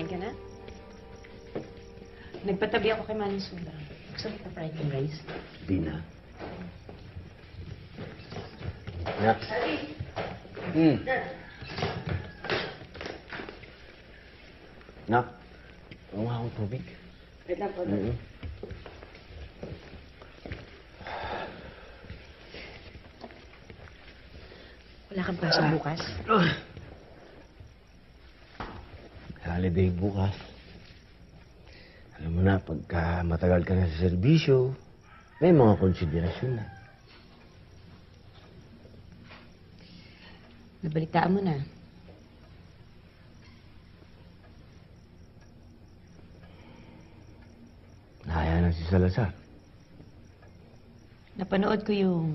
Kumain ka na? Nagpatabi ako kay Manny Sula. Gusto mo pa-fried yung rice? Di na. Nak. Nak, huwag akong tubig. Wait lang po. Wala kang pasok bukas? Holiday bukas. Alam mo na, pagka matagal ka na sa serbisyo, may mga konsiderasyon na. Nabalitaan mo na. Nahaya na si Salazar. Napanood ko yung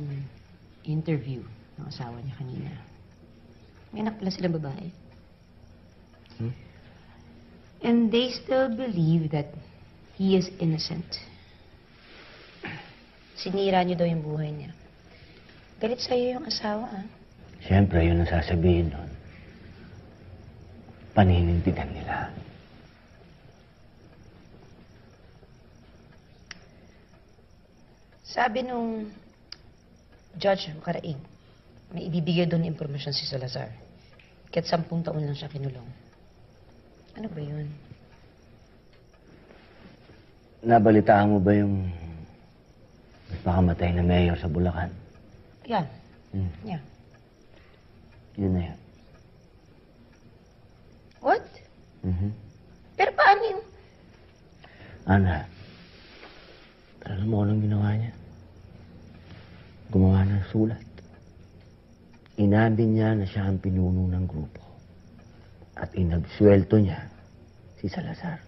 interview ng asawa niya kanina. May anak pala silang babae. And they still believe that he is innocent. Sinira niyo daw yung buhay niya. Galit sa'yo yung asawa, ah. Siyempre, yun ang sasabihin nun. Paninindigan nila. Sabi nung judge karaing, may ibibigay doon ng impormasyon si Salazar. Kahit 10 taon lang siya kinulong. Ano ba yun? Nabalitaan mo ba yung nagpakamatay na mayor sa Bulacan? Yan. Yan. Yun na yan. What? Pero paano yung... Ana, alam mo anong ginawa niya? Gumawa ng sulat. Inamin niya na siya ang pinuno ng grupo. At inabsuelto niya si Salazar.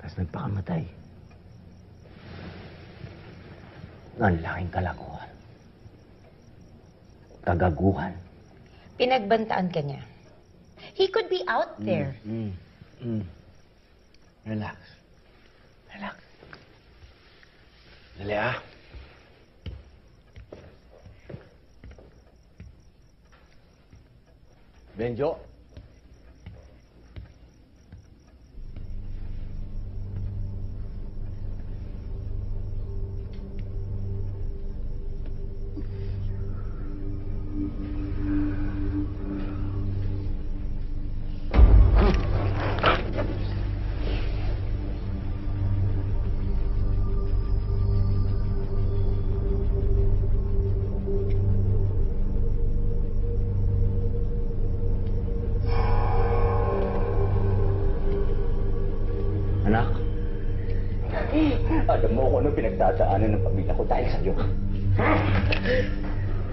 Tapos nagpakamatay. Ang laking kalakuhan. Kagaguhan. Pinagbantaan ka niya. He could be out there. Relax. Relax. Dali ah. Benjo. Anak, alam mo kung ano pinagdadaanan ng pamilya ko dahil sa'yo.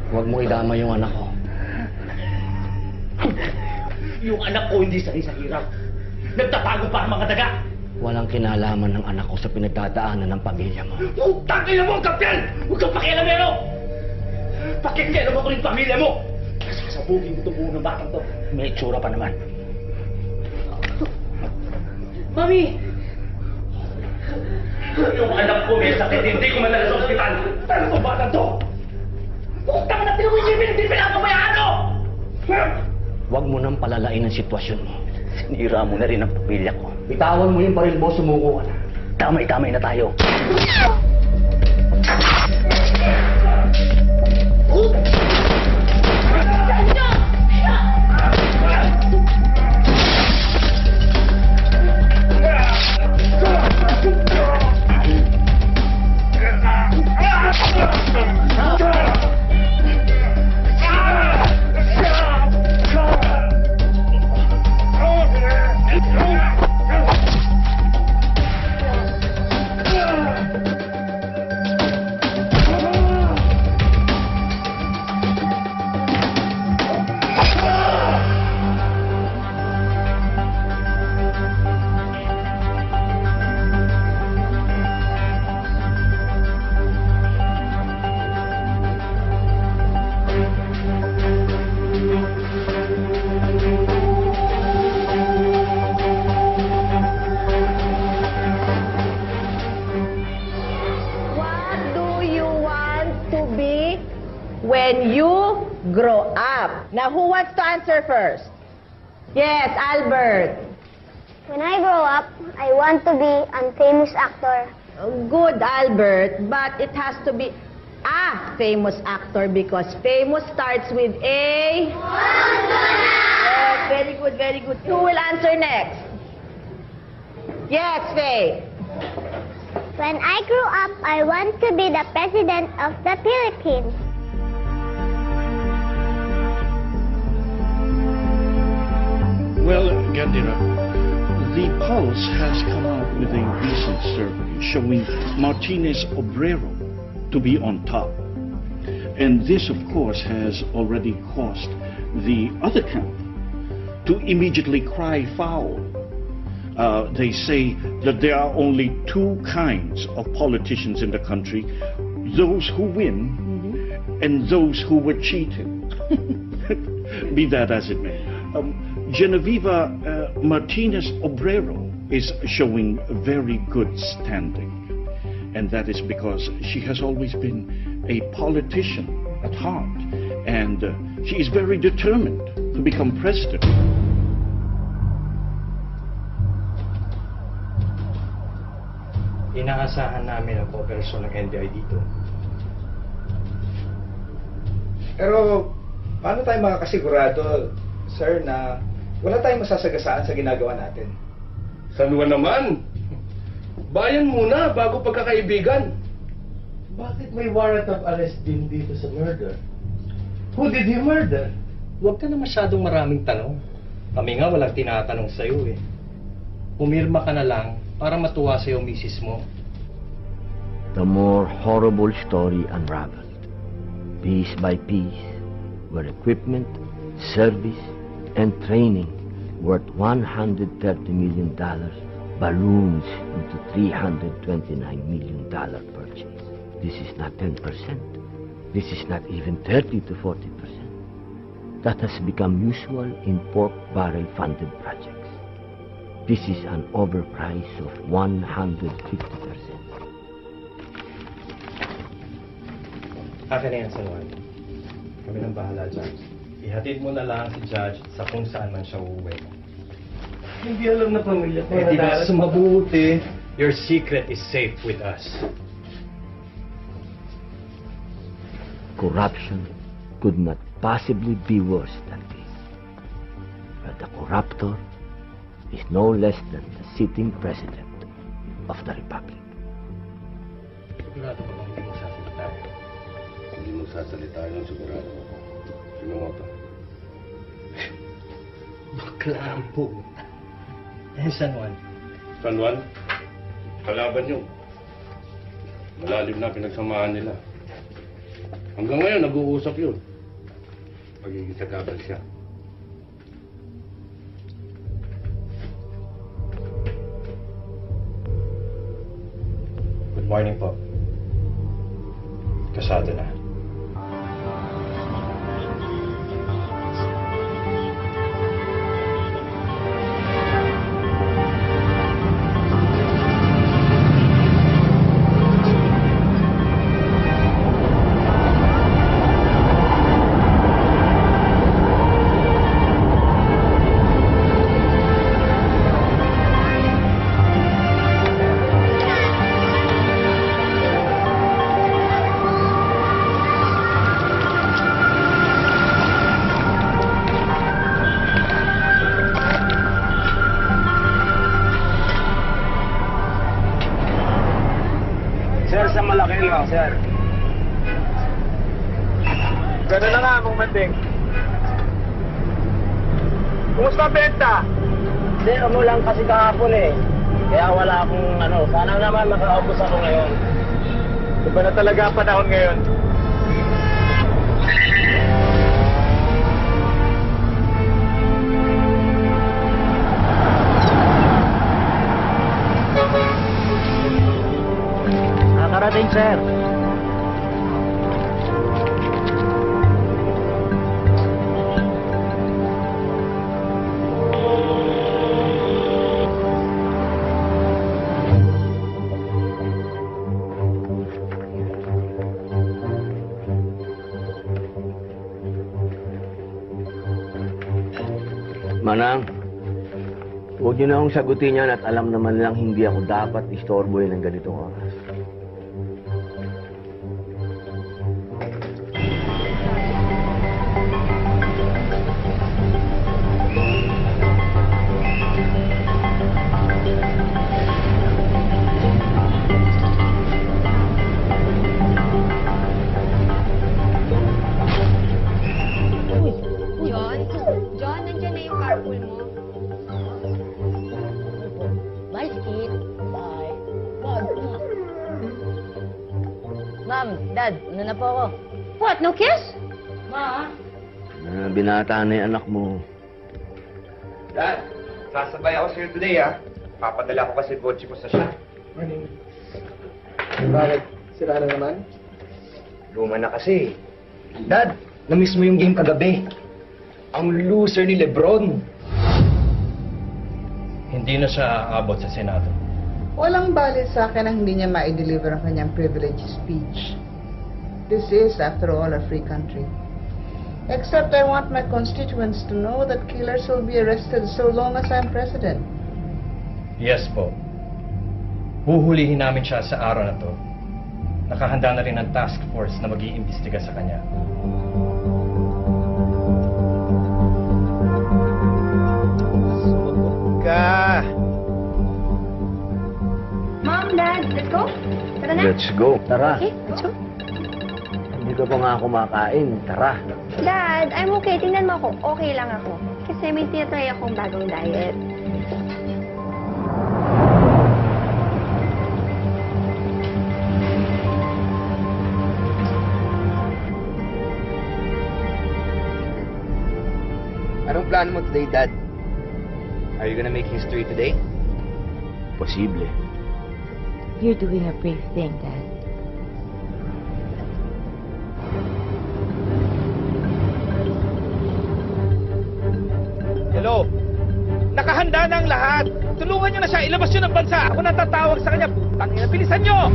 Huwag mo idama yung anak ko. Yung anak ko hindi sanay sa hirap. Nagtatago pa ang mga daga. Walang kinalaman ng anak ko sa pinagdadaanan ng pamilya mo. Putang ina mo ang kapyan! Huwag kang pakialamero! Pakikialam ako rin pamilya mo! Sasabugin mo itong buong ng batang to. May itsura pa naman. Mami! Yung anak ko may sakit, hindi ko madala sa ospital. Pero itong batang to! Putang na pinag-uisipin, hindi pinapabayaan mo! Huwag mo nang palalain ang sitwasyon mo. Sinira mo na rin ang pamilya ko. Bitawan mo yung baril mo, sumuko ka na. Tamay-tamay na tayo. When you grow up. Now, who wants to answer first? Yes, Albert. When I grow up, I want to be a famous actor. Good, Albert, but it has to be a famous actor because famous starts with A. Yes, very good, very good. Who will answer next? Yes, Faye. When I grow up, I want to be the president of the Philippines. Well, Gandira, the Pulse has come out with a recent survey showing Martinez Obrero to be on top. And this, of course, has already caused the other camp to immediately cry foul. They say that there are only two kinds of politicians in the country, those who win and those who were cheated. Be that as it may. Genevieve Martinez Obrero is showing very good standing. And that is because she has always been a politician at heart. And she is very determined to become president. Inaasahan namin ang kooperasyon ng NBI dito. Pero, paano tayo makakasigurado, sir, na wala tayong masasagasaan sa ginagawa natin? San Juan naman? Bayan muna bago pagkakaibigan. Bakit may warrant of arrest din dito sa murder? Who did he murder? Huwag ka na masyadong maraming tanong. Kami nga walang tinatanong sa'yo eh. Pumirma ka na lang para matuwa sa'yo misis mo. The more horrible story unraveled, piece by piece, where equipment, service, and training worth $130 million balloons into $329 million purchase. This is not 10%. This is not even 30 to 40%. That has become usual in pork barrel funded projects. This is an overprice of 150%. Akin na yan, San Juan. Kami nang bahala dyan. Ihatid mo na lang si Judge sa kung saan man siya uuwi. Hindi alam na pamilya ko. Eh, di ba sa mabuti? Your secret is safe with us. Corruption could not possibly be worse than this. But the corruptor is no less than the sitting president of the Republic. Sigurado ka bang hindi mo sasalita? Hindi mo sasalita yung sigurado ko. Sino mo to? Bakla po. Eh, San Juan. San Juan? Kalaban nyo. Malalim na pinagsamahan nila. Hanggang ngayon, nag-uusap yun. Magiging sagabal siya. Good morning po. Kasado na. Sir, sa malaki lang, sir. Gano'n na nga, Mang Manding. Kumusta ang benta? Hindi, ano lang kasi kahapon eh. Kaya wala akong sana naman makaubos ako ngayon. Iba na talaga ang panahon ngayon. Nakarating, sir. Manang, huwag niyo na akong sagutin yan at alam naman lang hindi ako dapat istorbohin ng ganitong oras. John, nandiyan na yung carpool mo. Nice kid. Bye. Bye. Ma'am, Dad, ano na po ako? What? No kiss? Binata na yung anak mo. Dad, sasabay ako sa'yo today, ha? Papadala ko kasi kotse ko sa shop. Morning. Bakit? Sira na naman? Luma na kasi. Dad, na-miss mo yung game kagabi. Ang loser ni Lebron. Hindi na siya aabot sa Senado. Walang bali sa akin ang hindi niya ma-deliver ang kanyang privilege speech. This is, after all, a free country. Except I want my constituents to know that killers will be arrested so long as I'm president. Yes po. Huhulihin namin siya sa araw na to. Nakahanda na rin ang task force na mag-iimbestiga sa kanya. Mom, Dad, let's go. Tara na. Let's go. Tara. Okay, let's go. Hindi ka pa nga kumakain. Tara. Dad, I'm okay. Tingnan mo ako. Okay lang ako. Kasi may tinatry akong bagong diet. Anong plan mo today, Dad? Are you gonna make history today? Posible. You're doing a brave thing, Dad. Hello? Nakahanda na ang lahat. Tulungan nyo na siya. Ilabas nyo ng bansa. Ako natatawag sa kanya. Tangina, bilisan nyo!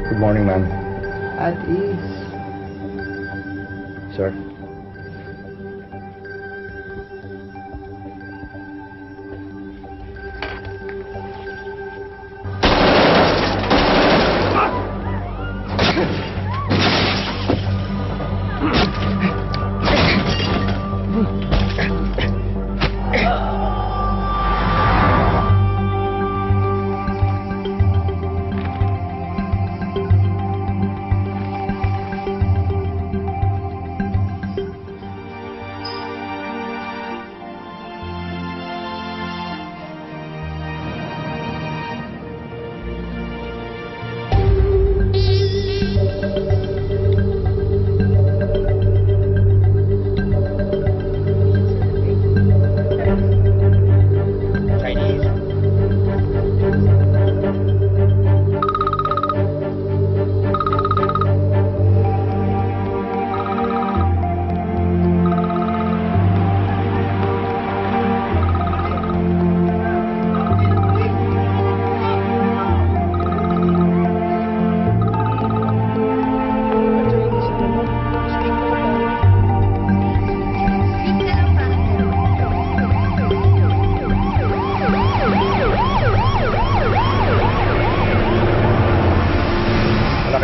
Good morning, ma'am. At ease. Sir.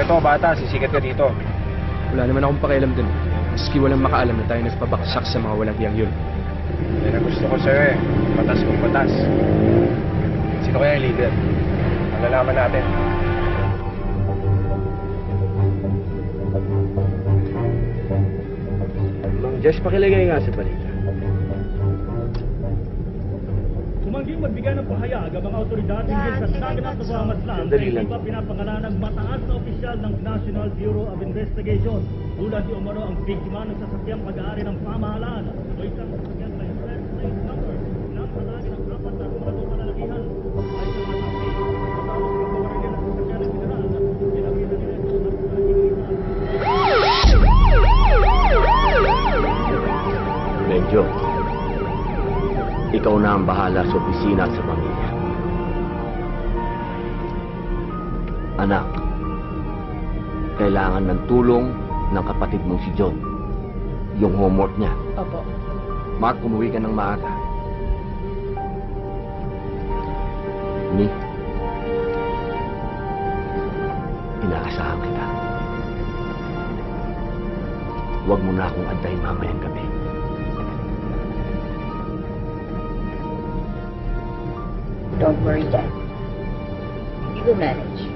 Ito, bata, sisikat ka dito. Wala naman akong pakialam dun. Maski walang makaalam na tayo nagpabaksak sa mga walang hiyang yun. Yan ang gusto ko sa'yo eh. Batas kung batas. Sino kaya yung leader? Malalaman natin. Mang Jess, pakilagay nga sa balita. Tumangging magbigay ng pahayag ang mga otoridad hinggil sa naganap na pamamaslan na Sandali hindi lang. pa pinapangalan ng mataas na opisyal ng National Bureau of Investigation. Tulad di umano ang biktima ng sasakyang pag-aari ng pamahalaan o isang sasakyan na flat plate number ng palagi ng apat na rumadong malalakihan. Ay sa mga saksi, matapos ng pamarilin ng sasakyan ng general, pinakita nila ito at Ikaw na ang bahala sa opisina at sa pamilya. Anak, kailangan ng tulong ng kapatid mong si John. Yung homework niya. Opo. Mark, umuwi ka ng maaga. Ni, inaasahan kita. Huwag mo na akong antayin mamayang gabi. Don't worry, Dad. We will manage.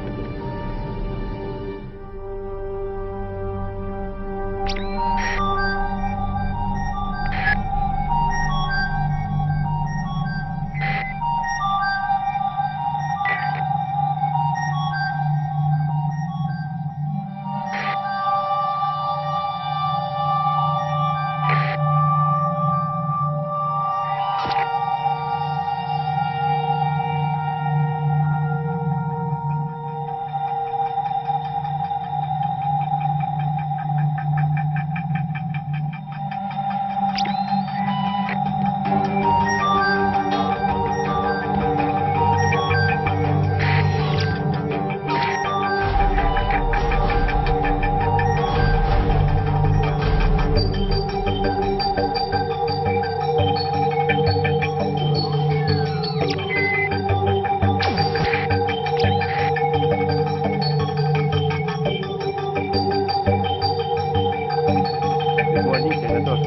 Good morning, Senator.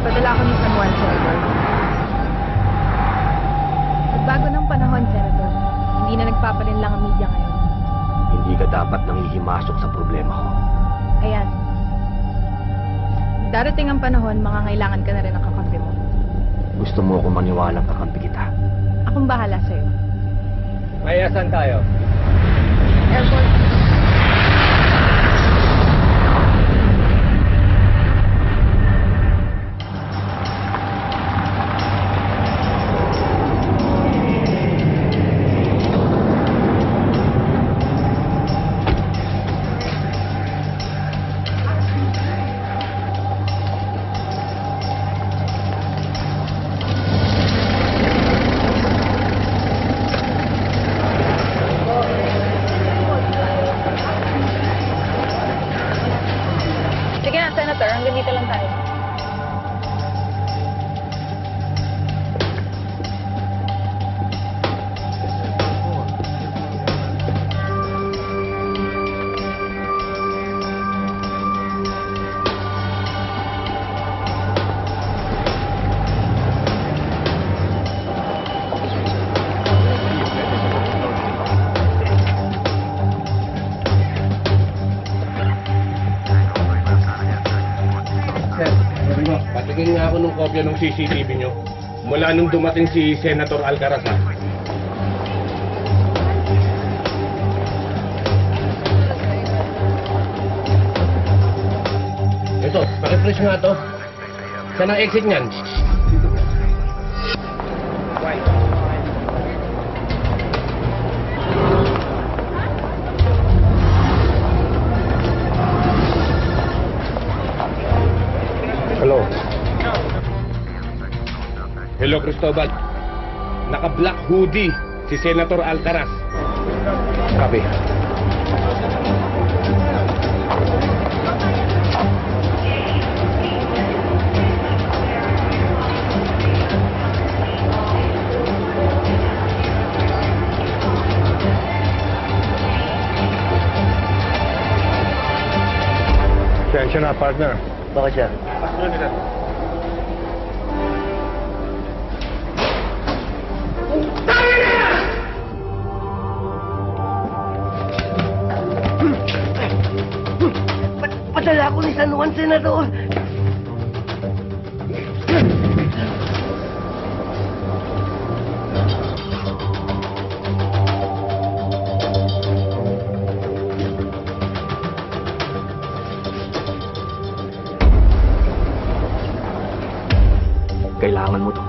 Padala ako ni San Juan, Senator. Nagbago ng panahon, Senator. Hindi na nagpapalinlang ang media ngayon. Hindi ka dapat nangihimasok sa problema ko. Ayan. Darating ang panahon, makangailangan ka na rin ng kakampi mo. Gusto mo ako maniwalang kakampi kita. Akong bahala sa'yo. May asan tayo? Airport. kopya ng CCTV nyo mula nung dumating si Senator Alcaraz. Ito, pakifresh nga to. Saan ang exit niyan? Hello. Hello, Cristobal. Naka-black hoodie si Senator Alcaraz. Copy. Pasensya na, partner. Bakit siya? Padala ko ni San Juan, Senador. Kailangan mo to.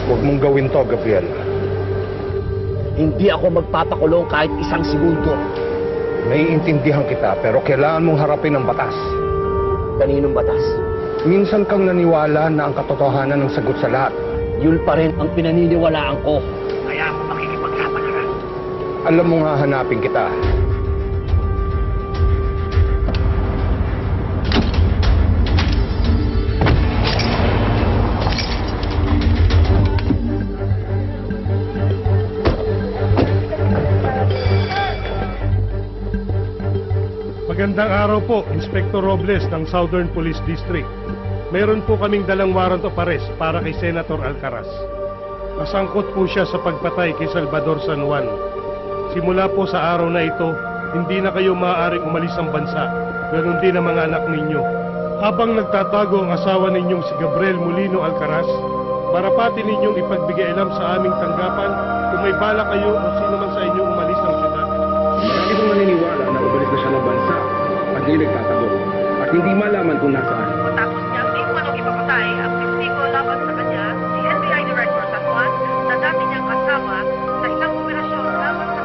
Huwag mong gawin to, Gabriel. Hindi ako magpapakulong kahit isang segundo. Naiintindihan kita, pero kailangan mong harapin ang batas. Kaninong batas? Minsan kang naniwala na ang katotohanan ng sagot sa lahat. Yun pa rin ang pinaniniwalaan ko. Kaya ako makikipagsapalaran. Alam mo nga hanapin kita. Magandang araw po, Inspector Robles ng Southern Police District. Meron po kaming dalang warrant of arrest para kay Senator Alcaraz. Nasangkot po siya sa pagpatay kay Salvador San Juan. Simula po sa araw na ito, hindi na kayo maaaring umalis ng bansa. Ganon din ang mga anak ninyo. Habang nagtatago ang asawa ninyong si Gabriel Molino Alcaraz, marapati ninyong ipagbigay alam sa aming tanggapan kung may bala kayo o sino man sa inyo umalis ng syudad. Hindi ko naniniwala na umalis na siya ng bansa at hindi nagtatago at hindi malaman kung nasaan. Matapos niya hindi ko anong ipapatay ang testigo laban sa kanya, si NBI Director San Juan na dati niyang kasama sa isang operasyon laban sa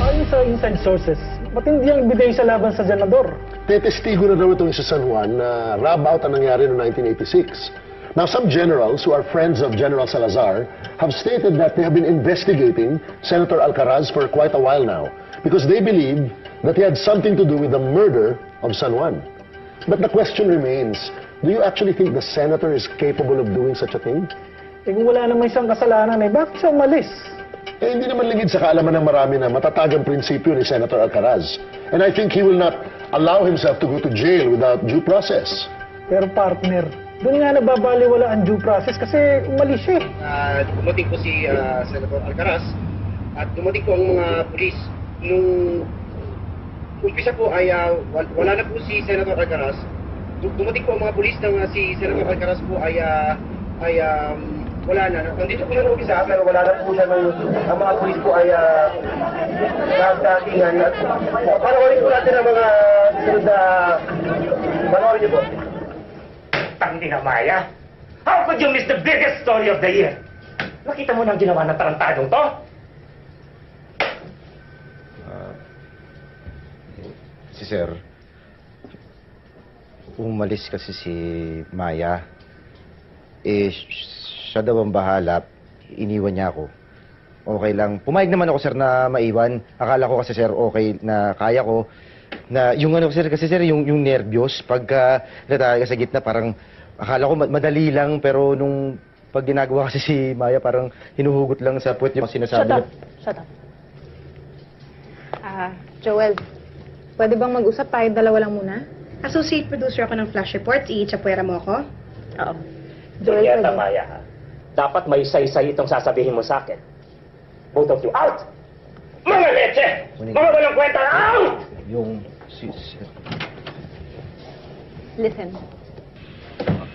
Ayon sa inside sources, matindi ang ebidensya laban sa senador. Tetestigo na daw itong si San Juan na rob out ang nangyari noong 1986. Now, some generals who are friends of General Salazar have stated that they have been investigating Senator Alcaraz for quite a while now because they believe that he had something to do with the murder of San Juan. But the question remains, do you actually think the senator is capable of doing such a thing? Eh kung wala namang isang kasalanan, bakit siya umalis? Eh, hindi naman lingid sa kaalaman ng marami na matatagang prinsipyo ni Senator Alcaraz. And I think he will not allow himself to go to jail without due process. Pero partner, doon nga nababaliwala ang due process kasi umalis siya. Dumating po si Senator Alcaraz at dumating po ang mga pulis. Nung umpisa po ay wala na po si Senator Alcaraz. Dumating po ang mga pulis na si Senator Alcaraz po ay wala na. Nandito po siya nung umpisa pero wala na po siya nung ang mga pulis po ay nagdatingan. At panoorin po natin ang mga sunod na panoorin niyo po. Tangina Maya, how could you miss the biggest story of the year? Nakita mo nang ginawa ng tarantadong to? Si Sir, umalis kasi si Maya. Eh, siya daw ang bahala. Iniwan niya ako. okay lang. Pumayag naman ako, sir, na maiwan. Akala ko kasi, sir, okay na kaya ko. Na yung ano, sir, kasi sir, yung nervyos, pagka nataya ka sa gitna, parang akala ko madali lang, pero nung pag ginagawa kasi si Maya, parang hinuhugot lang sa puwet yung sinasabi. Shut up. Joel, pwede bang mag-usap tayo dalawa lang muna? Associate producer ako ng Flash Reports. Iitsapuera mo ako? Oo. Joel, pwede. Maya, ha? Dapat may say-say itong sasabihin mo sa akin. Both of you, out! Mga leche! Mga walang kwenta, out! Yung Listen.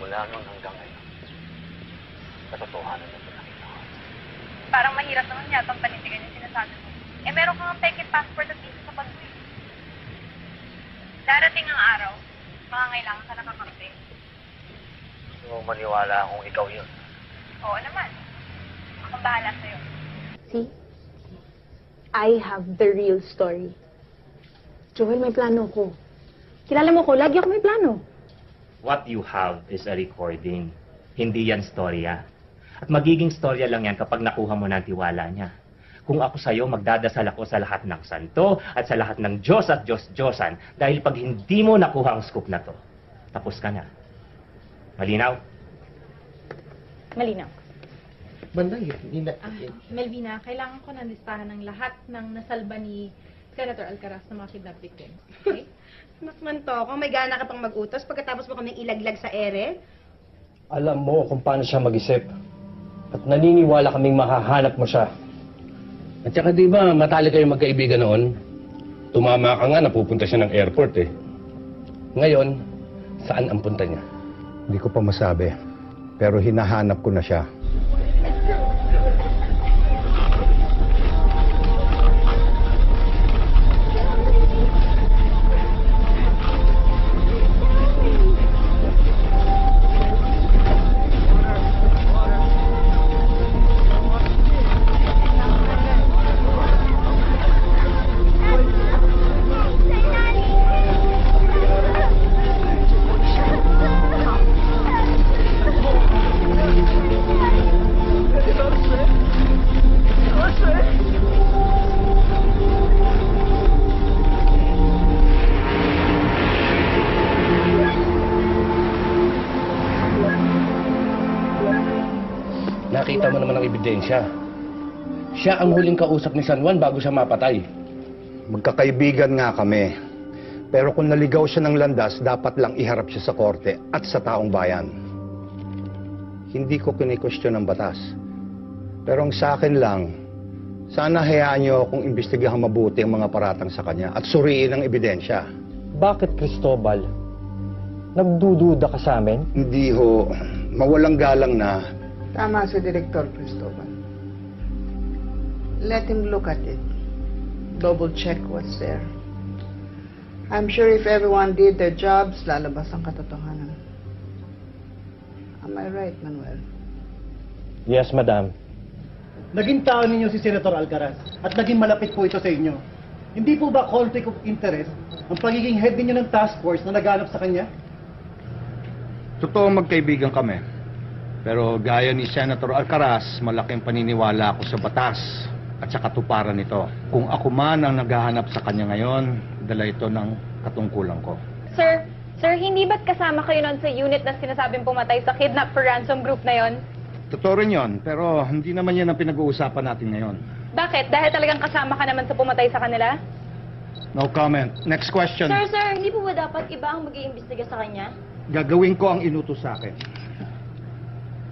Mula noon hanggang ngayon, katotohanan na pinakita ko. Parang mahirap naman yata ang panindigan yung sinasabi mo. Eh, meron kang peke passport at visa sa pag-uwi. Darating ang araw, makangailangan ka nakakampi. Gusto mo maniwala akong ikaw yun? Oo naman. Akong bahala sa'yo. See? I have the real story. Joel, may plano ko. Kilala mo ko, lagi ako may plano. What you have is a recording. Hindi yan storya. At magiging storya lang yan kapag nakuha mo na ang tiwala niya. Kung ako sa'yo, magdadasal ako sa lahat ng santo at sa lahat ng Diyos at Diyos-Diyosan dahil pag hindi mo nakuha ang scoop na to, tapos ka na. Malinaw? Malinaw. Banday, hindi na... Melvina, kailangan ko ng listahan ng lahat ng nasalba ni Senator Alcaraz na mga kidnap victims. Okay? Nakman to, kung may gana ka pang mag-utos pagkatapos mo kaming ilaglag sa ere. Alam mo kung paano siya mag-isip. At naniniwala kaming makahanap mo siya. At saka di ba, matali kayo magkaibigan noon? Tumama ka nga, napupunta siya ng airport eh. Ngayon, saan ang punta niya? Hindi ko pa masabi. Pero hinahanap ko na siya. Nakita mo naman ang ebidensya. Siya ang huling kausap ni San Juan bago siya mapatay. Magkakaibigan nga kami. Pero kung naligaw siya ng landas, dapat lang iharap siya sa korte at sa taong bayan. Hindi ko kinikwestiyon ang batas. Pero ang sa akin lang, sana hayaan niyo akong imbestigahan mabuti ang mga paratang sa kanya at suriin ang ebidensya. Bakit, Cristobal? Nagdududa ka sa amin? Hindi ho. Mawalang galang na. Tama si Director Cristobal. Let him look at it. Double check what's there. I'm sure if everyone did their jobs, lalabas ang katotohanan. Am I right, Manuel? Yes, Madam. Naging tao ninyo si Senator Alcaraz at naging malapit po ito sa inyo. Hindi po ba conflict of interest ang pagiging head ninyo ng task force na naghanap sa kanya? Totoo magkaibigan kami. Pero gaya ni Senator Alcaraz, malaking paniniwala ako sa batas at sa katuparan nito. Kung ako man ang naghahanap sa kanya ngayon, dala ito ng katungkulan ko. Sir, hindi ba't kasama kayo nun sa unit na sinasabing pumatay sa kidnap for ransom group na yon? Totoo rin yun, pero hindi naman yan ang pinag-uusapan natin ngayon. Bakit? Dahil talagang kasama ka naman sa pumatay sa kanila? No comment. Next question. Sir, hindi po ba dapat iba ang mag-iimbestiga sa kanya? Gagawin ko ang inutos sa akin.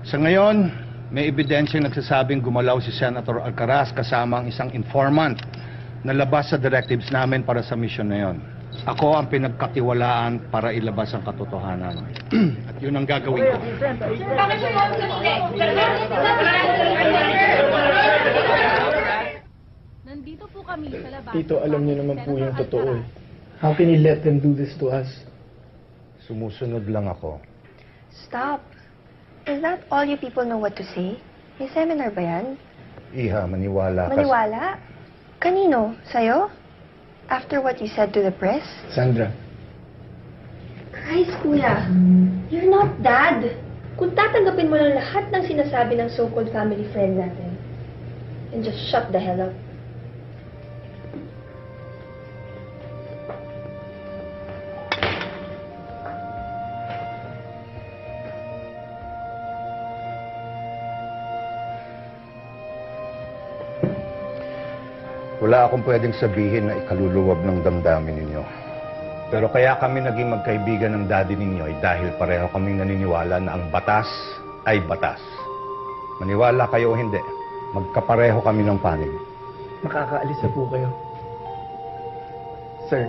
Sa ngayon, may ebidensyang nagsasabing gumalaw si Senator Alcaraz kasama ang isang informant na labas sa directives namin para sa mission na yon. Ako ang pinagkatiwalaan para ilabas ang katotohanan. At yun ang gagawin ko. Bakit siya mo Nandito po kami sa labas. Tito, alam niyo naman po yung totoo eh. How can you let them do this to us? Sumusunod lang ako. Stop. Is that all you people know what to say? May seminar ba yan? Iha, maniwala ka. Maniwala? Kanino? Sa'yo? After what you said to the press? Sandra. Christ, kuya. You're not dad. Kung tatanggapin mo lang lahat ng sinasabi ng so-called family friend natin, and just shut the hell up. Wala akong pwedeng sabihin na ikaluluwag ng damdamin ninyo. Pero kaya kami naging magkaibigan ng daddy ninyo ay dahil pareho kaming naniniwala na ang batas ay batas. Maniwala kayo o hindi, magkapareho kami ng panig. Makakaalis na po kayo. Sir.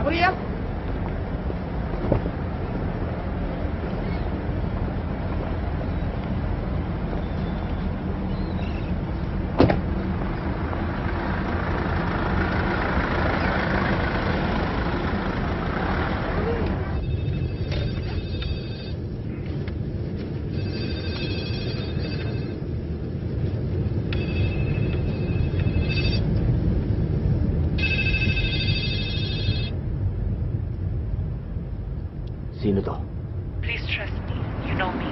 Hurry up! Sino to? Please trust me. You know me.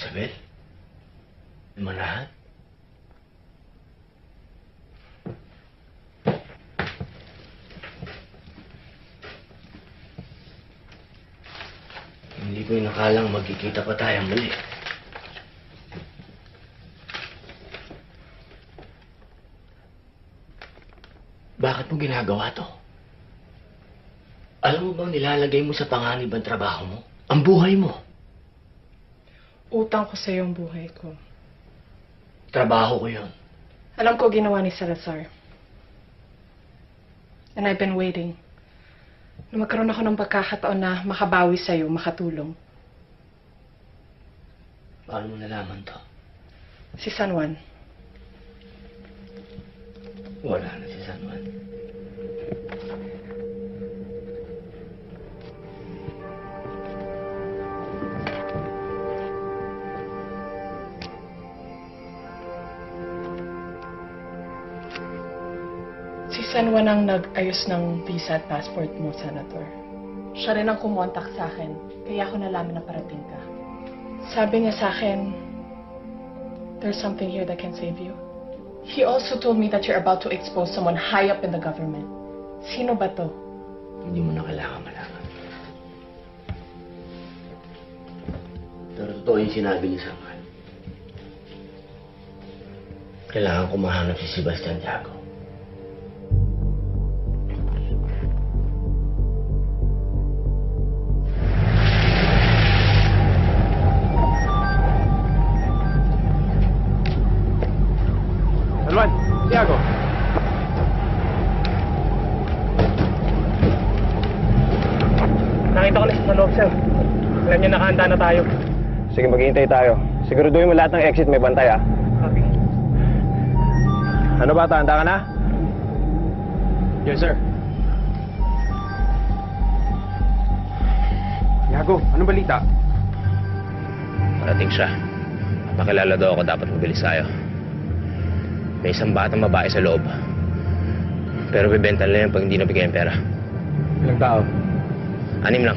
Isabel? Manahan? Hindi ko yung nakalang magkikita pa tayo muli. Bakit mo ginagawa to? Alam mo bang nilalagay mo sa panganib ang trabaho mo? Ang buhay mo. Utang ko sa'yo ang buhay ko. Trabaho ko yun. Alam ko ginawa ni Salazar. And I've been waiting. Na magkaroon ako ng pagkakataon na makabawi sa'yo, makatulong. Paano mo nalaman to? Si San Juan. Wala na si San Juan. Si San Juan ang nag-ayos ng visa at passport mo, Senator. Siya rin ang kumontak sa akin, kaya ako nalaman na parating ka. Sabi niya sa akin, there's something here that can save you. He also told me that you're about to expose someone high up in the government. Sino ba to? Hindi mo na kailangan malaman. Pero totoo yung sinabi ni Samuel. Kailangan ko mahanap si Sebastian Tiago. Salwan, Tiago. Nakita ko na siya sa loob, sir. Alam niya nakahanda na tayo. Sige, maghihintay tayo. Siguraduhin mo lahat ng exit may bantay, ah. Okay. Ano ba, handa ka na? Yes, sir. Tiago, anong balita? Parating siya. Makilala daw ako, dapat mabilis tayo. May isang batang babae sa loob. Pero bibenta nila yan pag hindi nabigay ang pera. Ilang tao? 6 lang.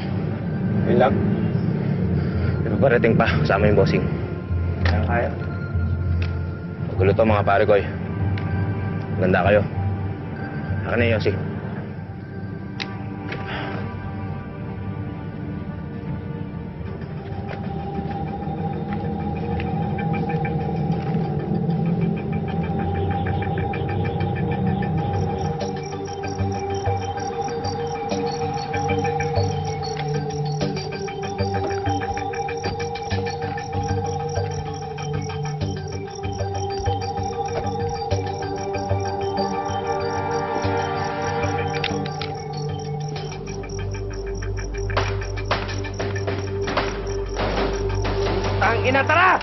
Yun lang? Pero parating pa, kasama yung bossing. Kaya. Magulo to mga pare ko eh. Ganda kayo. Akin na Yossi. Ina, tara!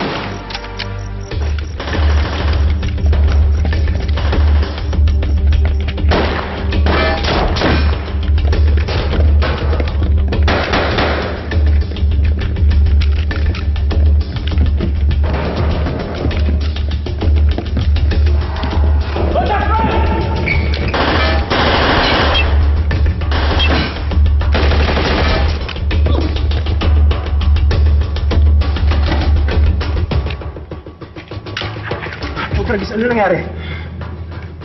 Ano nangyari?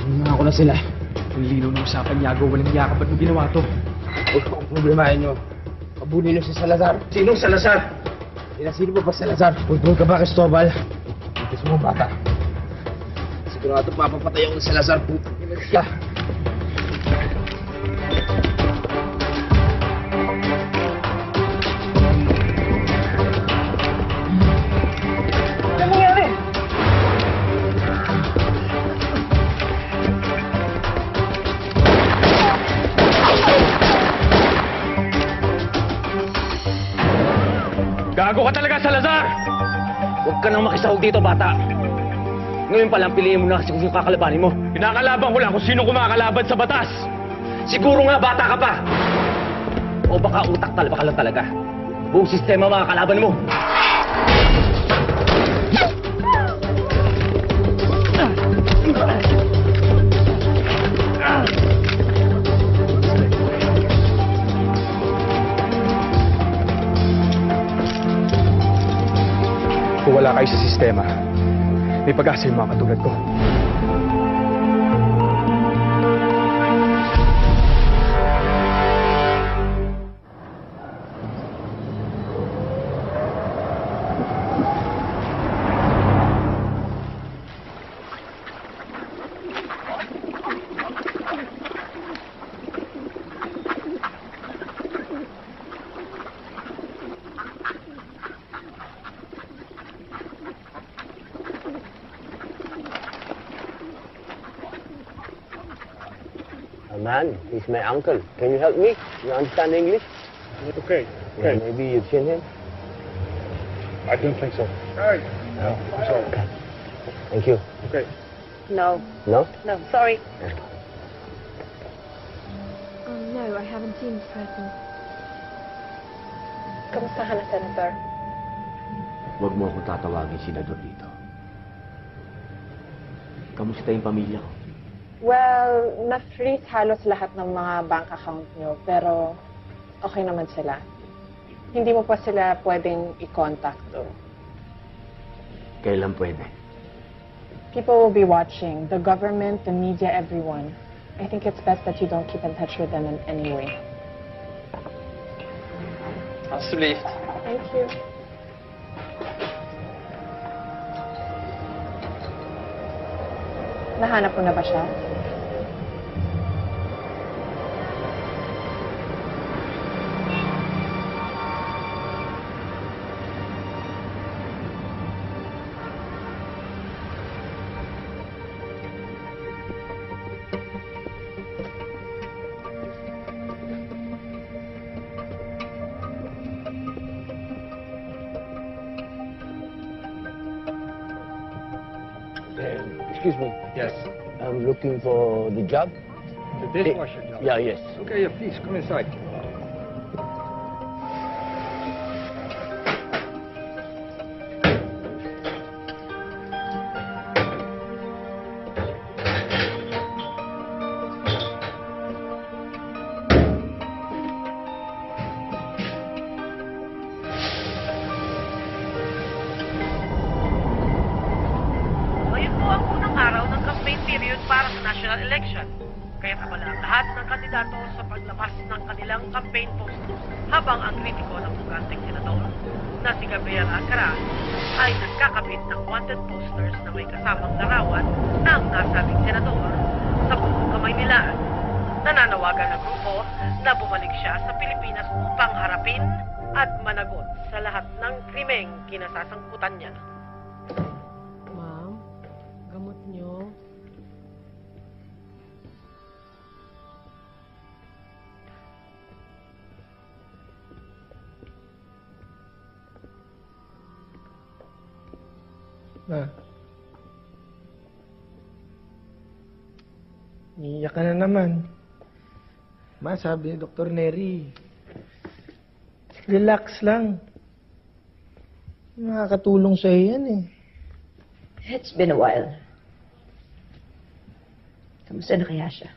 Hindi ako na sila. Ang linaw ng usapan, Yago. Walang yakap. Ba't mo ginawa to? Huwag kong problemahin nyo. Kabuli nyo si Salazar. Sinong Salazar? Sino ba Salazar? Pulpul ka ba, Cristobal? Itis mo bata. Sigurado mapapatay ako ng Salazar. Puto siya. Gago ka talaga, Salazar! Huwag ka nang makisahog dito, bata. Ngayon pa lang, piliin mo na kasi kung sino kakalabanin mo. Kinakalaban ko lang kung sino kumakalaban sa batas. Siguro nga, bata ka pa. O baka utak talba ka lang talaga. Buong sistema mga kalaban mo. Kung wala kayo sa sistema, may pag-asa yung mga katulad ko. man, he's my uncle. Can you help me? You understand English? Okay. Yeah, maybe you've seen him? I don't think so. All right. No. I'm sorry. Okay. Thank you. Okay. No. No? No, sorry. No, I haven't seen this person. Kamusta ka na, Senator? Huwag mo akong tatawagin senador dito. Kamusta yung pamilya ko? Well, na-freeze halos lahat ng mga bank account nyo, pero okay naman sila. Hindi mo pa sila pwedeng i-contact o. Kailan pwede? People will be watching. The government, the media, everyone. I think it's best that you don't keep in touch with them in any way. Alsjeblieft. Thank you. Nahanap mo na ba siya? Excuse me. Yes. I'm looking for the job. The dishwasher job. Yeah, yes. Okay, yeah, please come inside. Ngayon po ang unang araw ng campaign period para sa national election. Kaya't abala ang lahat ng kandidato sa paglabas ng kanilang campaign posters habang ang kritiko ng buganteng senador na si Gabriel Alcaraz ay nagkakabit ng wanted posters na may kasamang larawan ng nasabing senador sa buong kamay nila. Nananawagan ang grupo na bumalik siya sa Pilipinas upang harapin at managot sa lahat ng krimeng kinasasangkutan niya. Ma'am, gamot niyo. Ma. Iiyak ka na naman. Ma, sabi ni Dr. Neri, relax lang. Nakakatulong sa'yo yan eh. It's been a while. Kamusta na kaya siya?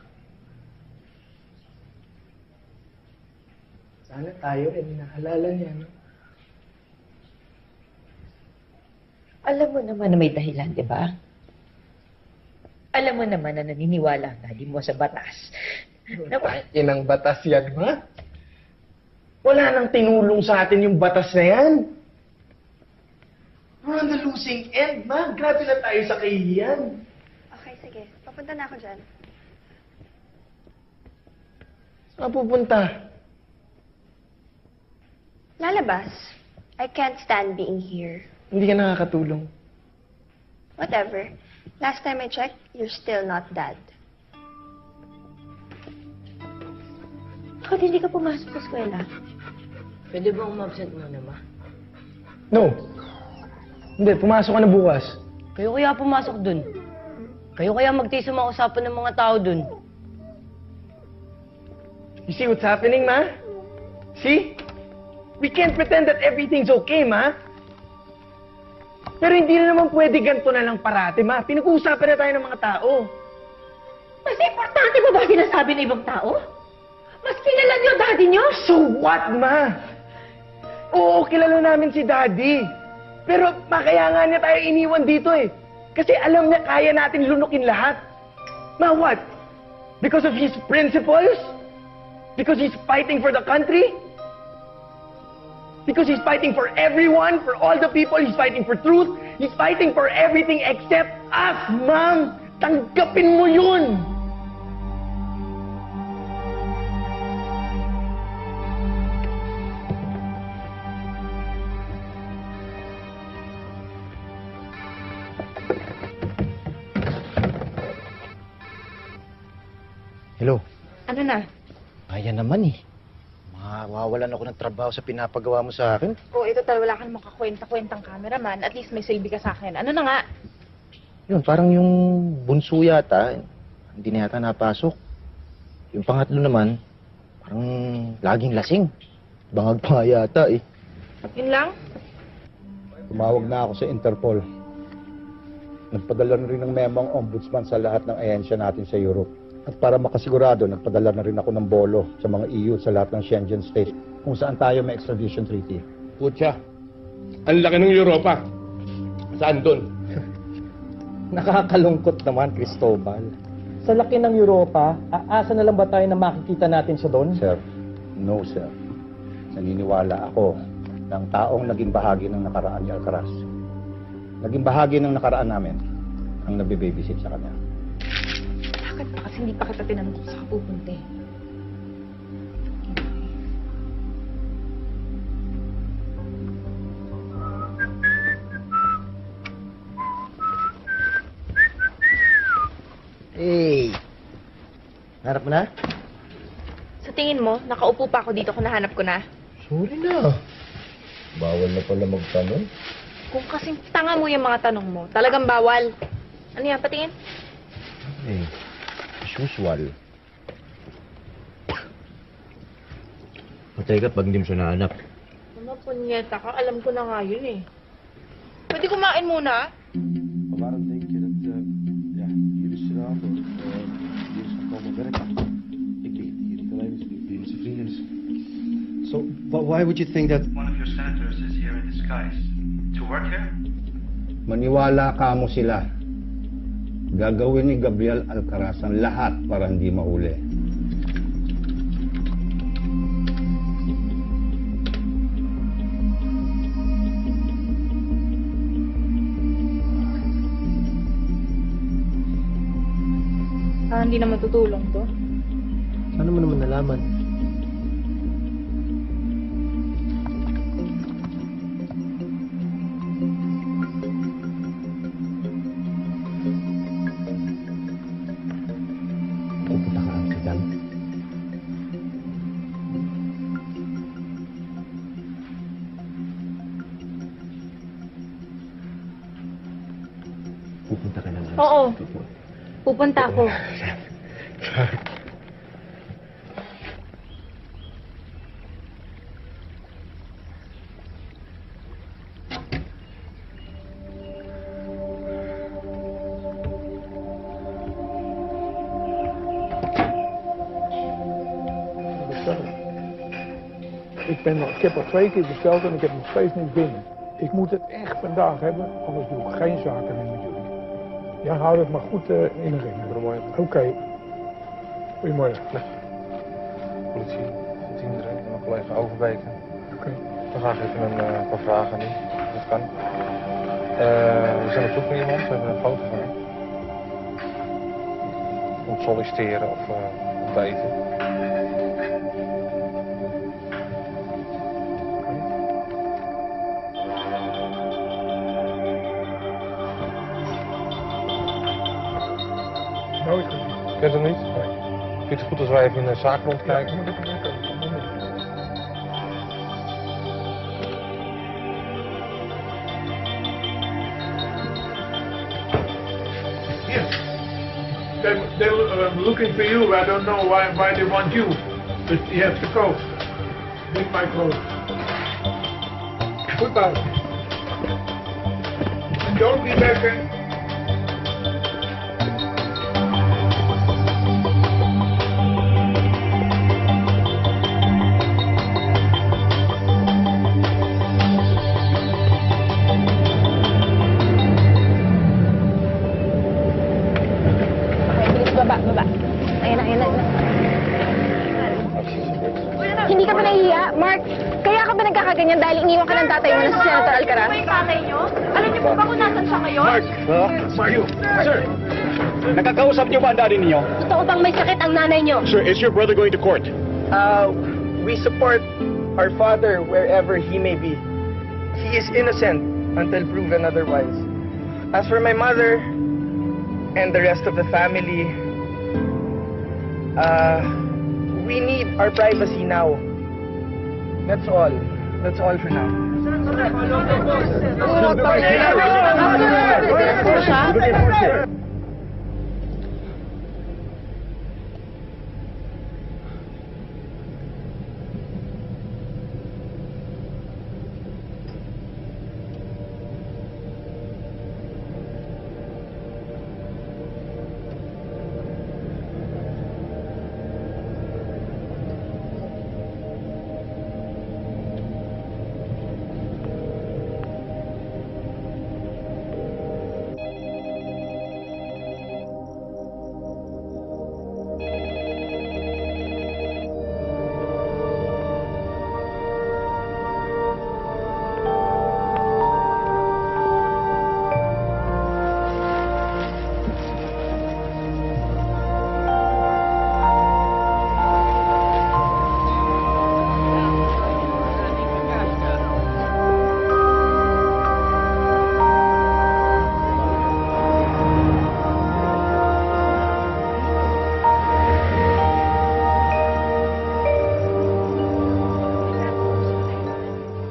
Sana tayo rin naalala niya, no? Alam mo naman na may dahilan, di ba? Alam mo naman na naniniwala ang daddy mo sa batas. Inang batas yan, ma? Wala nang tinulong sa atin yung batas na yan. We're on the losing end, ma. Grabe na tayo sa kahihiyan. Okay, sige. Papunta na ako dyan. Saan ka pupunta? Lalabas. I can't stand being here. Hindi ka nakakatulong. Whatever. Last time I checked, you're still not dad. Bakit hindi ka pumasok sa eskwela? Pwede ba umabsent mo na, ma? No. Hindi, pumasok ka na bukas. Kayo kaya pumasok dun? Kayo kaya magtiis sa mga usapan ng mga tao dun? You see what's happening, ma? See? We can't pretend that everything's okay, ma. Pero hindi na naman pwede ganito na lang parati, ma. Pinag-uusapan na tayo ng mga tao. Mas importante ba ba sinasabi ng ibang tao? Mas kilala niyo daddy niyo? So what, ma? Oo, kilala namin si daddy. Pero kaya nga niya tayo iniwan dito eh. Kasi alam niya kaya natin lunukin lahat. Ma, what? Because of his principles? Because he's fighting for the country? Because he's fighting for everyone, for all the people. He's fighting for truth. He's fighting for everything except us, Ma'am. Tanggapin mo yun. Hello. Ano na? Kaya naman eh. Mawawalan ako ng trabaho sa pinapagawa mo sa akin. Oh, ito tal, wala ka namang kakwenta-kwentang cameraman. At least may silbi ka sa akin. Ano na nga? Yun, parang yung bunso yata, hindi na yata napasok. Yung pangatlo naman, parang laging lasing. Bangag pa nga yata eh. Yun lang? Tumawag na ako sa Interpol. Nagpadala na rin ng memo ang ombudsman sa lahat ng ahensya natin sa Europe. At para makasigurado, nagpadala na rin ako ng bolo sa mga EU sa lahat ng Schengen states kung saan tayo may extradition treaty. Putya, ang laki ng Europa. Saan doon? Nakakalungkot naman, Cristobal. Sa laki ng Europa, aasa na lang ba tayo na makikita natin siya doon? Sir, no sir. Naniniwala ako na ang taong naging bahagi ng nakaraan ni Alcaraz. Naging bahagi ng nakaraan namin ang nabibabysit sa kanya. Bakit ba kasi hindi pa kita tinanong kung saan ka pupunta eh? Hey! Harap mo na? Sa tingin mo, nakaupo pa ako dito kung nahanap ko na? Sorry na. Bawal na pala magtanong. Kung kasing tanga mo yung mga tanong mo, talagang bawal. Ano yan, patingin? Eh, as usual. Patay ka pag hindi mo siya nahanap. Mama, punyeta ka. Alam ko na nga yun eh. Pwede kumain muna? Waarom denk je dat jullie s'avond hier is gekomen werken? Ik weet het hier niet alleen, het is vrienden. So, why would you think that... One of your senators is here in disguise. To work here? Maniwala ka mo sila. Gagawin ni Gabriel Alcaraz ang lahat para hindi mahuli. Hindi na matutulong to. Sana mo naman nalaman. Pupunta ka Amsterdam. Pupunta ka na Oo. Pupunta ako. Ik heb al 2 keer besteld en ik heb nog steeds niet binnen. Ik moet het echt vandaag hebben, anders doe ik geen zaken meer met jullie. Ja, hou dat maar goed in de ring. Oké. Goedemorgen. Politie, teamdruk en mijn collega Overbeken. Oké. Dan ga ik even een paar vragen nu, dat kan. We zijn op zoek naar iemand, we hebben een foto van hem. Om te solliciteren of om te eten. Kent hem niet? Nee. Vind je het goed als wij even in de zaak rondkijken? Ja, moet ik They were looking for you. I don't know why they want you. But you have to go. With my clothes. Goodbye. And don't be back in. Baba. Ayan na. Hindi ka ba nahihiya? Mark, kaya ka ba nagkakaganyan dahil iniwan ka ng tatay mo na si Senator Alcaraz? Ano yung tatay niyo? Alam niyo po ba kung nasan siya ngayon? Mario, sir, nakakausap niyo ba ang daddy niyo? Totoo bang may sakit ang nanay niyo? Sir, is your brother going to court? We support our father wherever he may be. He is innocent until proven otherwise. As for my mother and the rest of the family, We need our privacy now. That's all. That's all for now.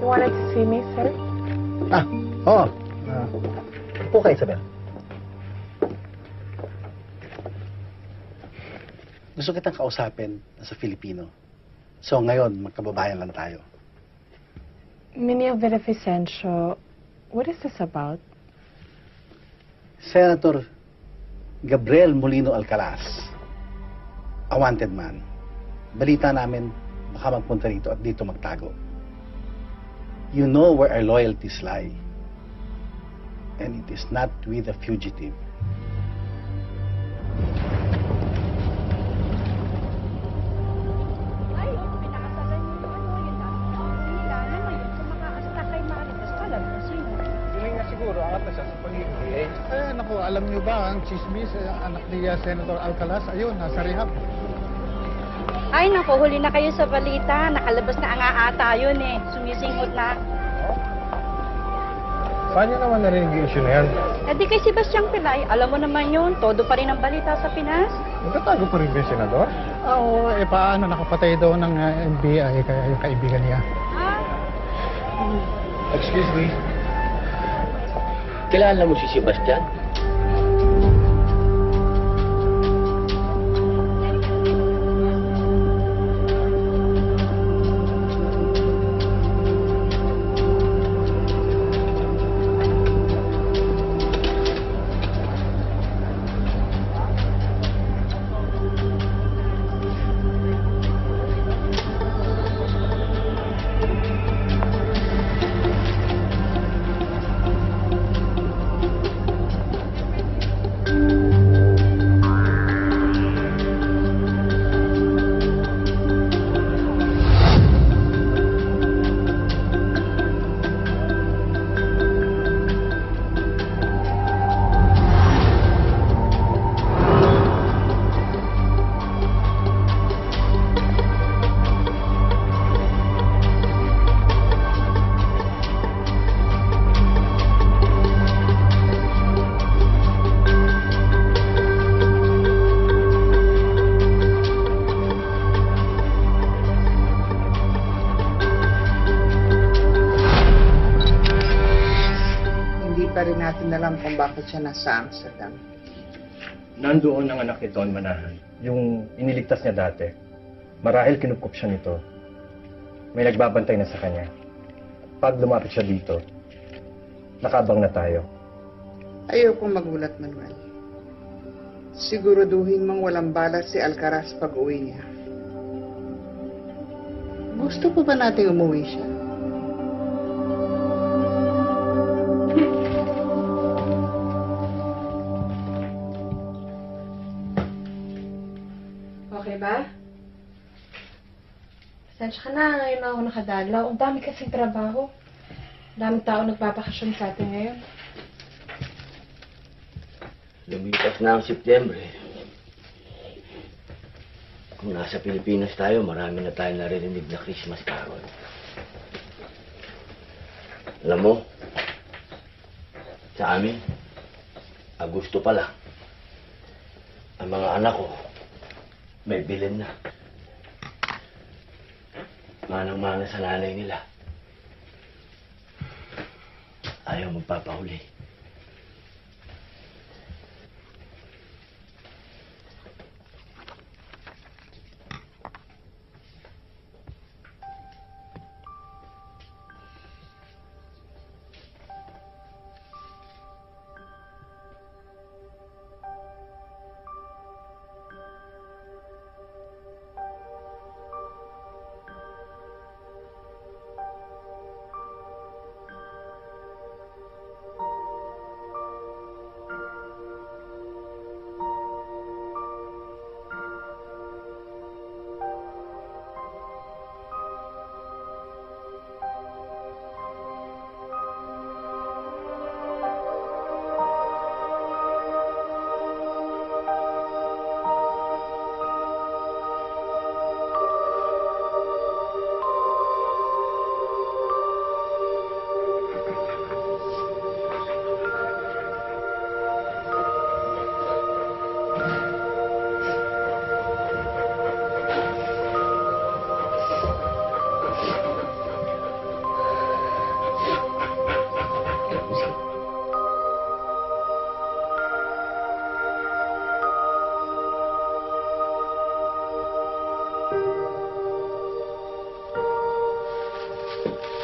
Wanted to see me, sir? Oo. Upo ka, Isabel. Gusto kitang kausapin sa Filipino. So ngayon, magkababayan lang tayo. Minio Villavicencio, what is this about? Senator Gabriel Molino Alcaraz, a wanted man. Balita namin, baka magpunta rito at dito magtago. You know where our loyalties lie. And it is not with a fugitive. Tuloy nga siguro, angat na siya sa pag-ibig. Naku, alam niyo ba, ang chismis, anak ni Senator Alcaraz, ayun, nasa rehab. Ay, naku, huli na kayo sa balita. Nakalabas na ang ata yun eh. Sumisinghot na. Saan niyo naman narinig yung issue na yan? Eh di kay Sebastian Pilay, alam mo naman yun, todo pa rin ang balita sa Pinas. Nagtatago pa rin ba yung senador? Oo, paano, nakapatay daw ng NBI, kaya yung kaibigan niya. Excuse me. Kilala mo si Sebastian? Pa rin natin alam kung bakit siya nasa Amsterdam. Nandoon ang anak ni Don Manahan, yung iniligtas niya dati. Marahil kinupkup siya nito. May nagbabantay na sa kanya. Pag lumapit siya dito, nakabang na tayo. Ayoko magulat, Manuel. Siguraduhin mong walang balat si Alcaraz pag uwi niya. Gusto pa ba natin umuwi siya? Okay ba? Pasensya ka na, ngayon ako nakadalaw. Ang dami kasing trabaho. Dami tao nagbabakasyon sa atin ngayon. Lumipas na ang Setyembre. Kung nasa Pilipinas tayo, marami na tayong naririnig na Christmas carol. Alam mo, sa amin, Agosto pa lang. Ang mga anak ko, may bilin na. Manang-mana sa nanay nila. Ayaw magpapahuli.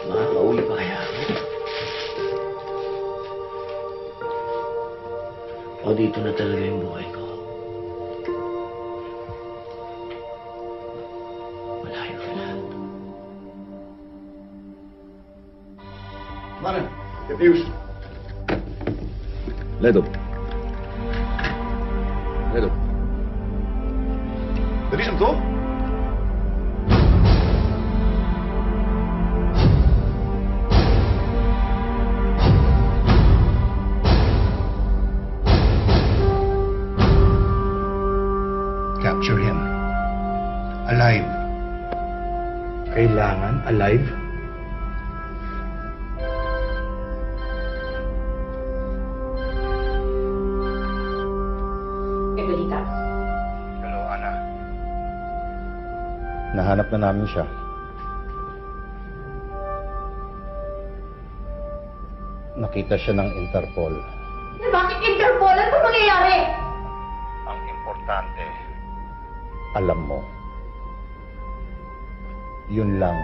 Makakauwi pa kaya ako? O dito na talaga yung buhay ko? Malayo ka na. Mannen, ik heb nieuws. Let op. Let op. Dat is hem toch? Capture him. Alive. Kailangan alive? May balita. Hello, Ana. Nahanap na namin siya. Nakita siya ng Interpol. Bakit Interpol? Ano ba mangyayari? Ang importante, alam mo. Yun lang.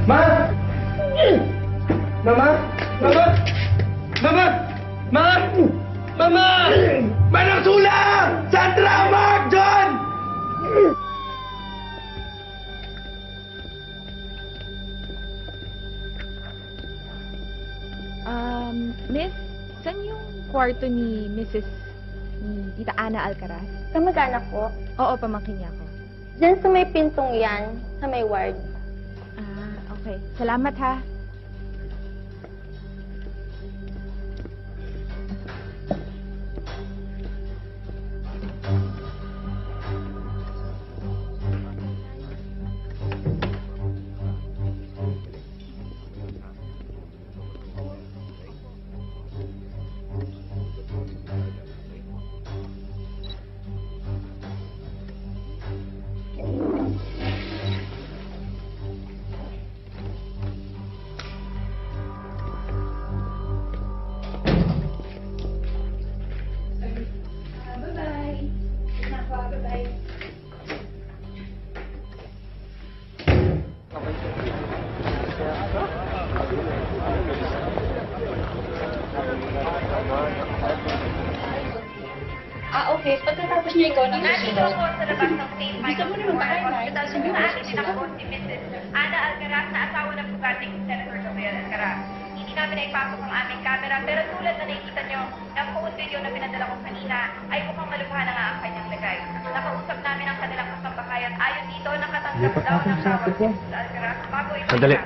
Ma! Mama! Mama! Mama! Ma! Mama! Manang Sula! Sandra! Mark! John! Miss, saan yung kwarto ni Tita Ana Alcaraz? Kamag-anak ko. Oo, pamangkin niya ako. Diyan sa may pintong yan, sa may ward. Okay. Salamat ha. Okay. Pagkatapos niya ikaw ng Nandito ako sa labas ng St. Michael's Memorial Hospital kung saan tinakot si Mrs. Ana Alcaraz na asawa ng bugating Senator Gabriel Alcaraz. Hindi namin naipasok ang aming camera pero tulad na nakikita nyo, ng phone video na pinadala ko kanina ay mukhang malubha na nga ang kanyang lagay. Nakausap namin ang kanilang kasambahay at ayon dito nakatanggap daw ng tawag si Mrs. Alcaraz bago ito Sandali.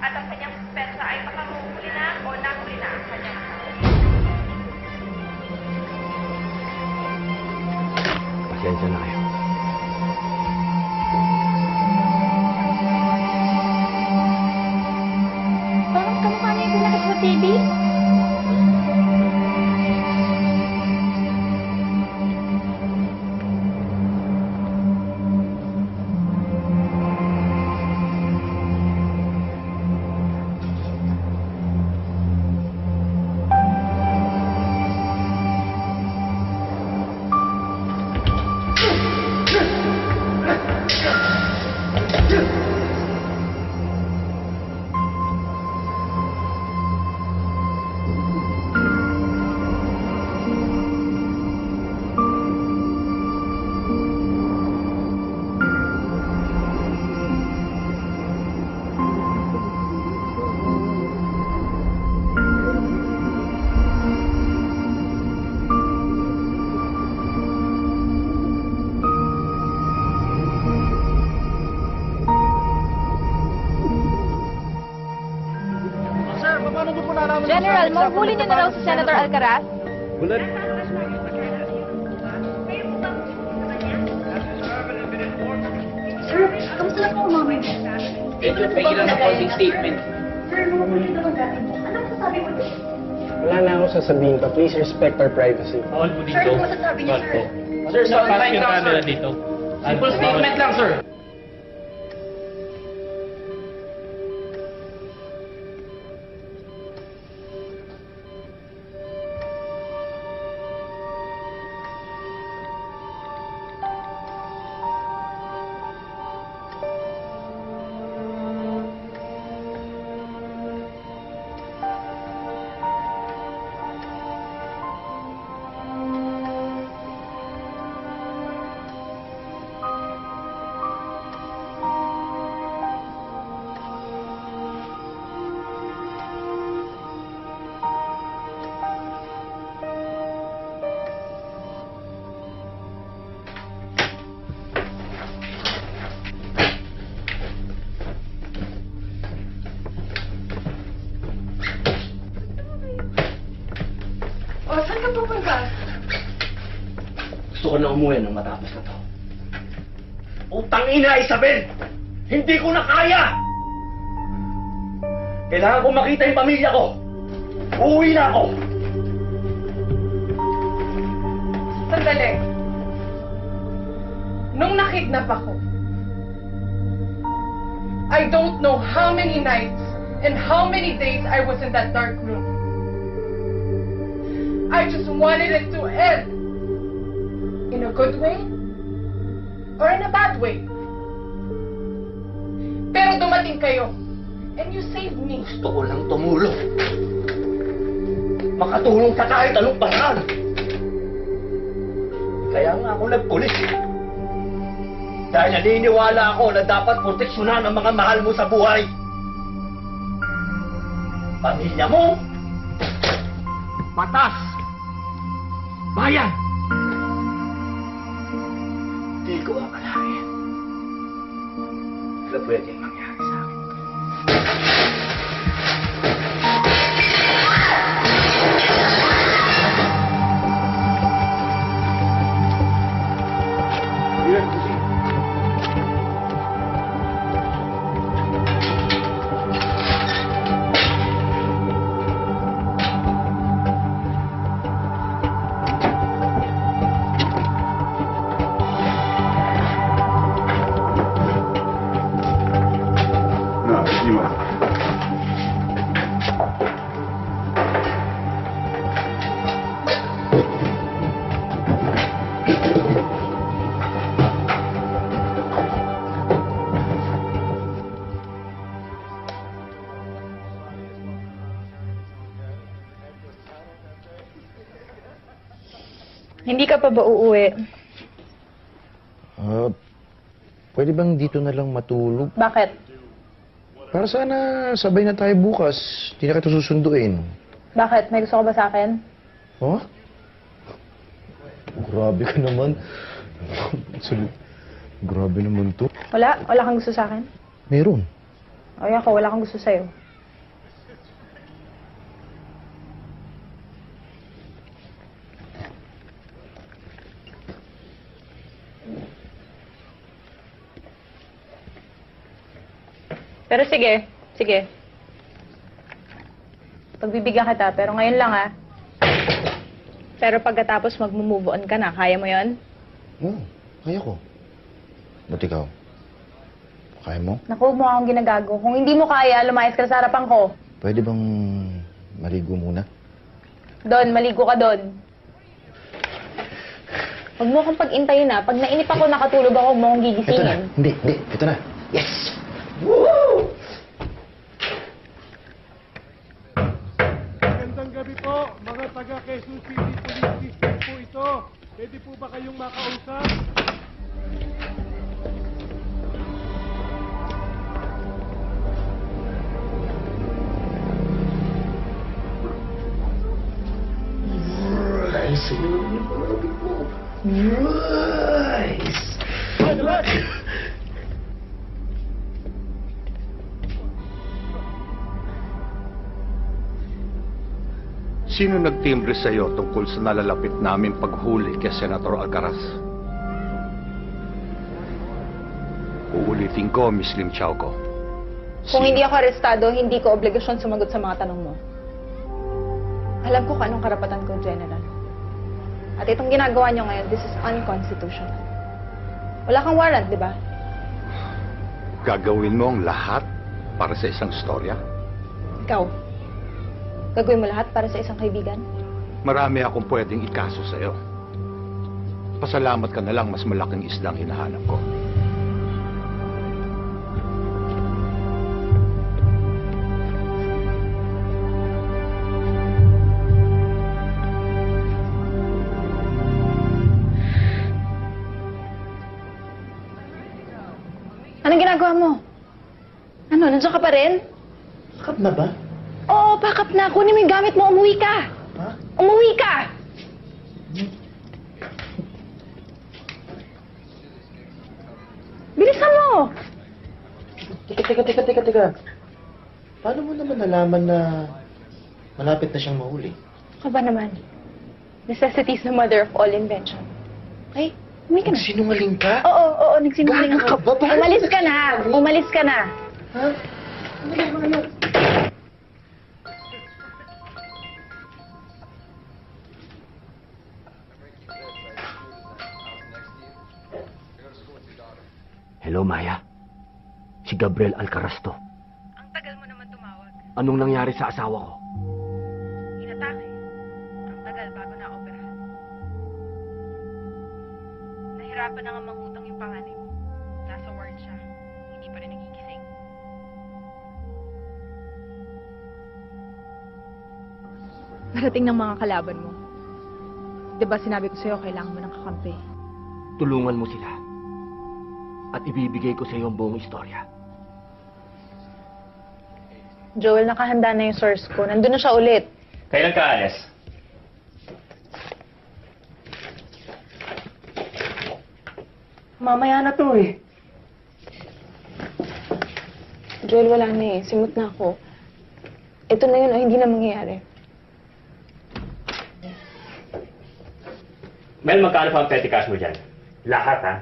at ang kanyang suspensa ay baka mahuli na o nahuli na ang kanyang asawa. Pasensya na kayo. Parang kamukha niya yung pinakita sa TV. General, mahuhuli niyo na raw si Senator Alcaraz? Bulan. Sir, kamusta na po, mami? Medyo pagilan ng closing statement. Sir, mahuhuli na ba natin? Ano masasabi mo doon? Wala na ako sasabihin pa. Please respect our privacy. Bawal po Sir, ano masasabi niyo, sir? Sir, sa online yung camera dito. Simple statement lang, sir. O, saan ka pupunta? Gusto ko na umuwi nang matapos na to. Utang ina, Isabel! Hindi ko na kaya! Kailangan ko makita yung pamilya ko! Uuwi na ako! Sandali. Nung nakidnap ako, I don't know how many nights and how many days I was in that dark room. I just wanted it to end. In a good way or in a bad way. Pero dumating kayo and you saved me. Gusto ko lang tumulong. Makatulong sa kahit anong paraan. Kaya nga ako nagpulis. Dahil naniniwala ako na dapat proteksyonan ang mga mahal mo sa buhay. Pamilya mo, batas, bayan. Hindi ko akalain na pwedeng mangyari sa akin. Hindi ka pa ba uuwi? Pwede bang dito na lang matulog? Bakit? Para sana sabay na tayo bukas. Hindi na kita susunduin. Bakit? May gusto ka ba sa akin? Huh? Grabe ka naman. Grabe naman to. Wala? Wala kang gusto sa akin? Meron. Ay ako, wala kang gusto sa'yo. Pero sige. Pagbibigyan kita, pero ngayon lang ah. Pero pagkatapos mag-move on ka na, kaya mo yon? Oo, kaya ko. Ba't ikaw? Kaya mo? Naku, mo akong ginagago. Kung hindi mo kaya, lumayas ka sa harapan ko. Pwede bang maligo muna? Don, maligo ka doon. Huwag mo akong pag-intayin na. Pag nainip ako, nakatulog ako, huwag mo akong Ito na. gigisingin. Hindi. Ito na. Yes! Magandang gabi po, mga taga Quezon City Police District po ito. Pwede po ba kayong makausap? Nice. Nice. Sino nagtimbre sa iyo tungkol sa nalalapit namin paghuli kay Senator Alcaraz? Uulitin ko, Miss Lim Chauco. Kung hindi ako arestado, hindi ko obligasyon sumagot sa mga tanong mo. Alam ko kung anong karapatan ko, General. At itong ginagawa niyo ngayon, this is unconstitutional. Wala kang warrant, di ba? Gagawin mo ang lahat para sa isang storya? Ikaw, gagawin mo lahat para sa isang kaibigan? Marami akong pwedeng ikaso sa iyo. Pasalamat ka na lang, mas malaking isdang hinahanap ko. Anong ginagawa mo? Ano, nandiyan ka pa rin? Bakit na ba? Oo, backup na. Kunin mo yung gamit mo. Umuwi ka. Ha? Umuwi ka! Bilisan mo! Teka. Paano mo naman nalaman na malapit na siyang mahuli? Ka ba naman? Necessity is the mother of all invention. Okay? Umuwi ka na. Sinungaling ka? Oo, nagsinungaling Gaga ka ba? Bakit? Umalis ka na! Umalis ka na! Ha? Ano? Hello, Maya. Si Gabriel Alcaraz to. Ang tagal mo naman tumawag. Anong nangyari sa asawa ko? Inatake. Ang tagal bago na-operahan. Nahirapan na nga mangutang yung panganay mo. Nasa ward siya. Hindi pa rin nagigising. Parating ng mga kalaban mo. Diba sinabi ko sa'yo, kailangan mo ng kakampi. Tulungan mo sila. At ibibigay ko sa iyo ang buong istorya. Joel, nakahanda na yung source ko. Nandun na siya ulit. Kailan ka alis? Mamaya na to eh. Joel, wala na eh. Simot na ako. Ito na yun o hindi na mangyayari. Mel, magkano pa ang petty cash mo dyan? Lahat, ha?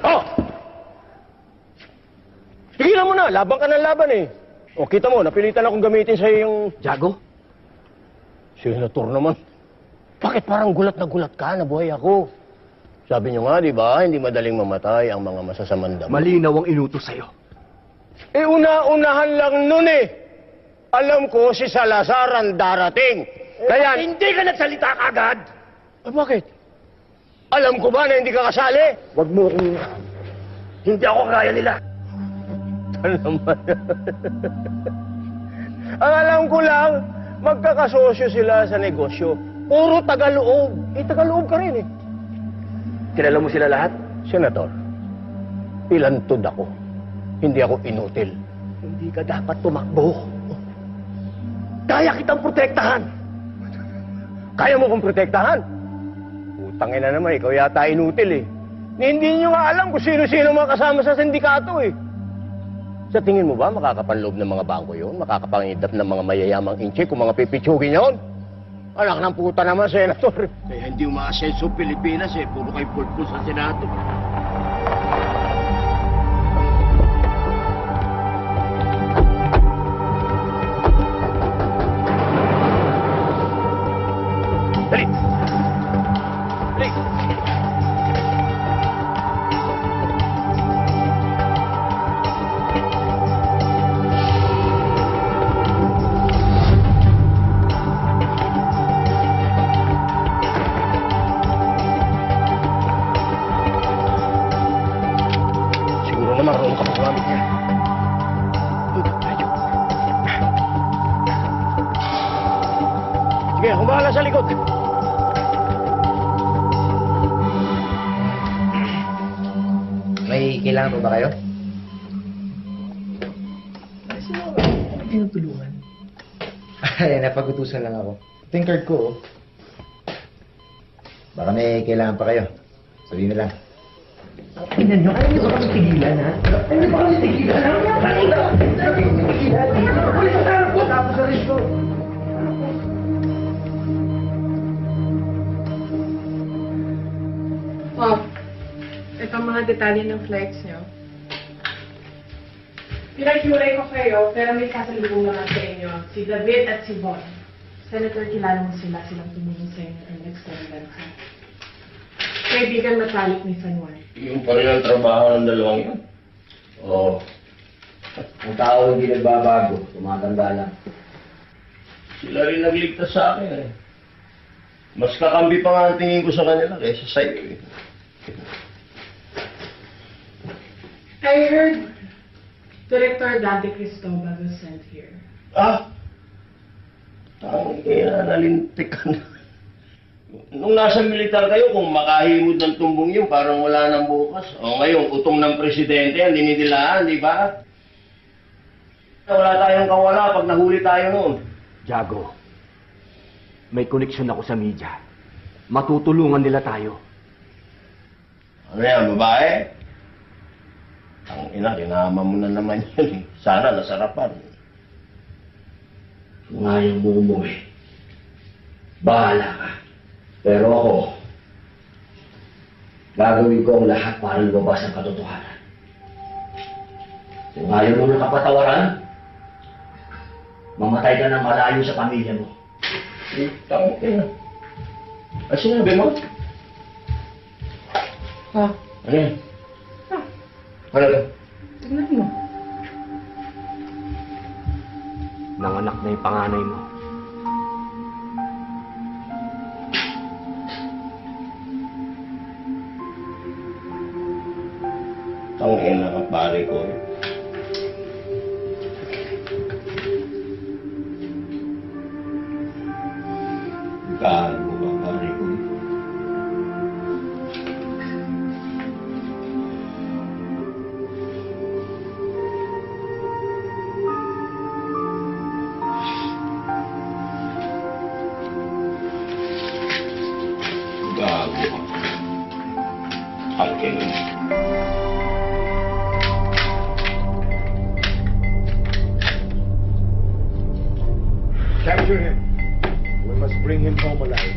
Oh! Tigilan mo na! Laban ka ng laban eh. O, kita mo, napilitan akong gamitin sa'yo yung... Jago? Senator naman. Bakit parang gulat na gulat ka? Nabuhay ako. Sabi nyo nga, di ba, hindi madaling mamatay ang mga masasamang damo. Malinaw ang inutos sa'yo. Eh, una-unahan lang nun eh. Alam ko si Salazar ang darating. Kaya... Hindi ka nagsalita agad. Bakit? Alam ko ba na hindi ka kasali? Huwag mo kung... Hindi ako kaya nila. Naman. Ang alam ko lang, magkakasosyo sila sa negosyo. Puro tagaloob. Eh, tagaloob ka rin eh. Kilala mo sila lahat? Senator, pilantod ako. Hindi ako inutil. Hindi ka dapat tumakbo. Kaya kitang protektahan. Kaya mo kong protektahan? Utangin na naman, ikaw yata inutil eh. Hindi nyo nga alam kung sino-sino mga kasama sa sindikato eh. Sa tingin mo ba makakapanloob ng mga bangko yun? Makakapangidap ng mga mayayamang inche kung mga pipitsugin yun? Anak ng puta naman, Senator. Kaya hindi umaasenso Pilipinas eh. Puro kayo pulpul sa Senado. Dali! Dali! Siguro naman marunong ka paggamit niya. Sige, humahala sa likod. May kailangan po ba kayo? Tinutulungan. Ay, napagutusan lang ako. Ito yung card ko, oh. Baka may kailangan pa kayo. Sabihin mo lang. Tingnan nyo, ayaw nyo ba kami tigilan, ha? Ayaw nyo ba kami tigilan, ha? Ayaw nyo ba kami tigilan? Pulis na tayo po, tapos na rin ito. Oh, ito ang mga detalye ng flights niyo. Pinag-yuray ko kayo, pero may sasalubong naman sa inyo, si David at si Von. Senator, kilala mo sila, silang tumulong sa inyo ang external bansa. Kaibigan matalik ni San Juan. Yung pa rin ang trabaho ng dalawang yun. Oo. Ang tao hindi nagbabago, tumatanda lang. Sila rin nagligtas sa akin eh. Mas kakambi pa nga ang tingin ko sa kanila kaysa sa iyo eh. I heard Director Dante Cristobal was sent here. Ah! Tanging kaya nalintik ka na. Nung nasa militar kayo, kung makahimod ng tumbong yun, parang wala nang bukas. O ngayon, utong ng presidente yan, dinidilaan, di ba? Wala tayong kawala pag nahuli tayo noon. Jago, may koneksyon ako sa media. Matutulungan nila tayo. Ano yan, babae? Ang ina, kinama mo na naman yan eh. Sana nasarapan. Kung ayaw mo umuwi, bahala ka. Pero ako, gagawin ko ang lahat para lumabas ang katotohanan. Kung ayaw mo ng kapatawaran, mamatay ka ng malayo sa pamilya mo. Tangin ka na. Ay, sinabi mo? Ha? Ano yan? Ano yan? Tignan mo. Nanganak na yung panganay mo. Tangin na ang pare ko eh. Gago ka pare ko eh. Gago ka. Tangin na. Capture him. We must bring him home alive.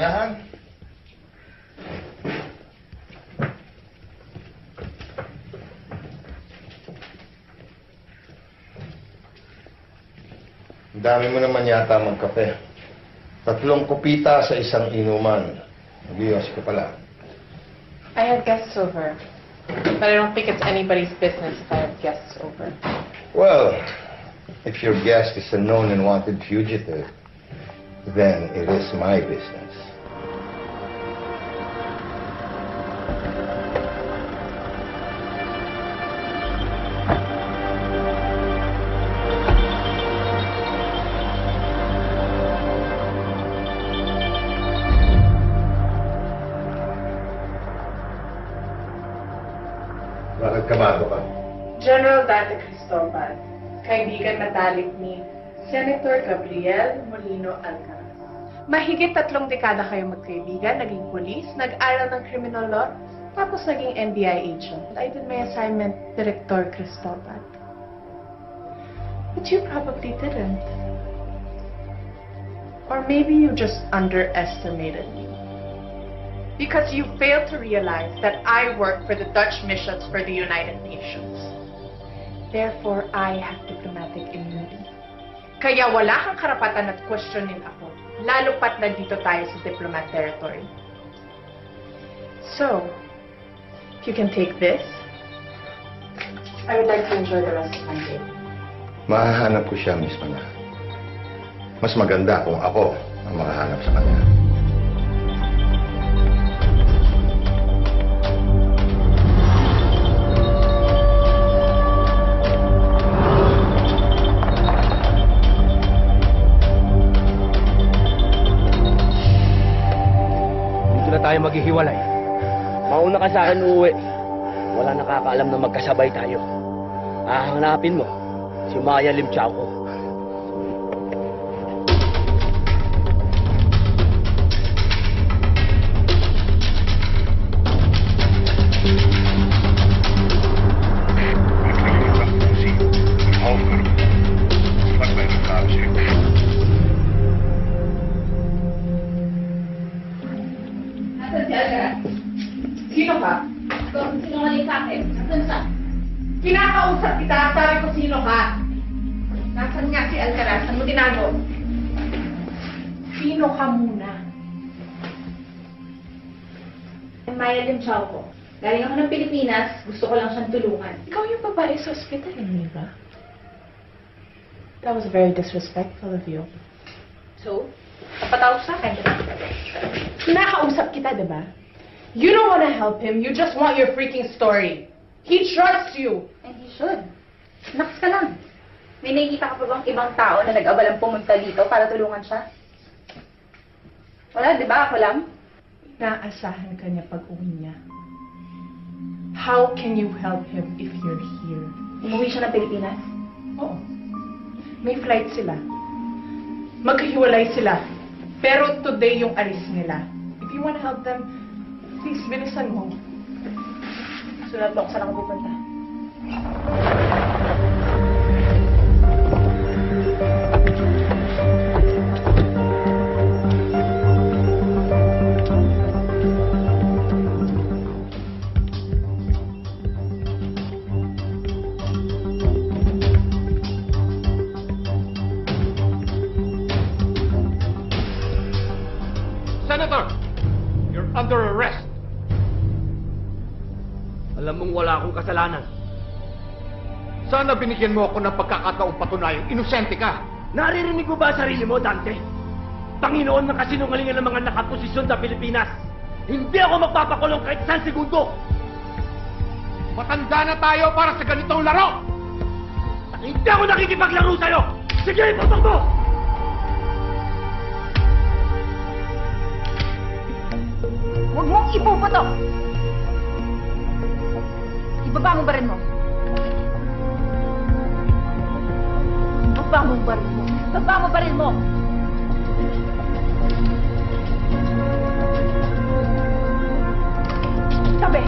Yan. Ang dami mo naman yata magkape. 3 kupita sa isang inuman. Nabiyos ko pala. I have guests over. But I don't think it's anybody's business if I have guests over. Well, if your guest is a known and wanted fugitive, then it is my business. Bakit kabado ka? General Dante Cristobal, kaibigan matalik ni Senator Gabriel Molino Alcaraz. Mahigit 3 dekada kayo magkaibigan, naging police, nag-aral ng criminal law, tapos naging NBI agent. I did my assignment, Director Cristobal. But you probably didn't. Or maybe you just underestimated me. Because you failed to realize that I work for the Dutch missions for the United Nations. Therefore, I have diplomatic immunity. Kaya wala kang karapatan at questionin ako, lalo pat nandito tayo sa diplomat territory. So, if you can take this, I would like to enjoy the rest of my day. Mahahanap ko siya, Miss Mana. Mas maganda kung ako ang makahanap sa kanya. Dito na tayo maghihiwalay. Mauna ka sa akin uuwi. Wala nakakaalam na magkasabay tayo. Hahanapin mo si Maya Limchauco. Nasaan si Alcaraz? Sino ka? Sinungaling sa akin. Nasaan siya? Kinakausap kita, sabi ko sino ka. Nasaan nga si Alcaraz? Saan mo tinago? Sino ka muna? Maya Limchauco. Galing ako ng Pilipinas, gusto ko lang siyang tulungan. Ikaw yung babae sa ospital, hindi ba? That was very disrespectful of you. So, napatawag sa akin. Kinakausap kita, diba? You don't want to help him. You just want your freaking story. He trusts you. And he should. Naks ka lang. May nakikita ka pa bang ibang tao na nag-abalang pumunta dito para tulungan siya? Wala, di ba? Ako lang. Naasahan ka niya pag uwi niya. How can you help him if you're here? Umuwi siya ng Pilipinas? Oo. May flight sila. Maghihiwalay sila. Pero today yung alis nila. If you want to help them, please, bilisan mo. Sulat mo kung saan ako pupunta. Senator, you're under arrest. Alam mong wala akong kasalanan. Sana binigyan mo ako ng pagkakataong patunayang inosente ka. Naririnig mo ba ang sarili mo, Dante? Panginoon ng kasinungalingan ng mga nakaposisyon sa Pilipinas. Hindi ako magpapakulong kahit 1 segundo. Matanda na tayo para sa ganitong laro. Hindi ako nakikipaglaro sa'yo. Sige, ipatok mo! Huwag mong ipuputok! Ibaba mo ba rin mo? Ibaba mo ba rin mo? Ibaba mo ba rin mo? Tabi!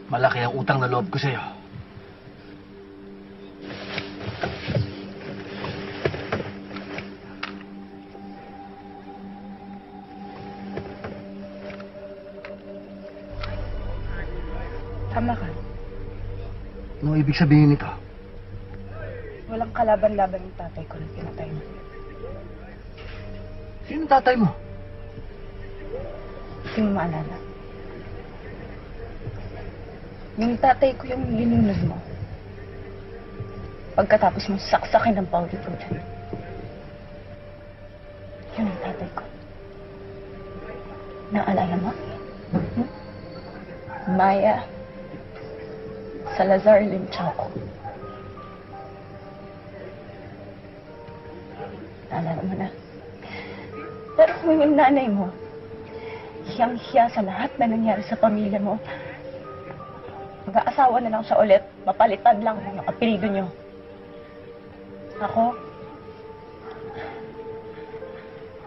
Malaki ang utang na loob ko sa'yo. Tama ka. Ano ibig sabihin nito? Walang kalaban-laban ng tatay ko na pinatay mo. Sino tatay mo? Hindi mo maalala. Yung tatay ko yung linunod mo. Pagkatapos mo saksakin ng powder ko dyan. Yun ang tatay ko. Naalala mo? Hmm? Maya Salazar Limchaco. Naalala mo na. Pero kung yung nanay mo, hiyang-hiya sa lahat na nangyari sa pamilya mo, mag-aasawa na lang siya ulit, mapalitan lang yung apelido niyo. Ako,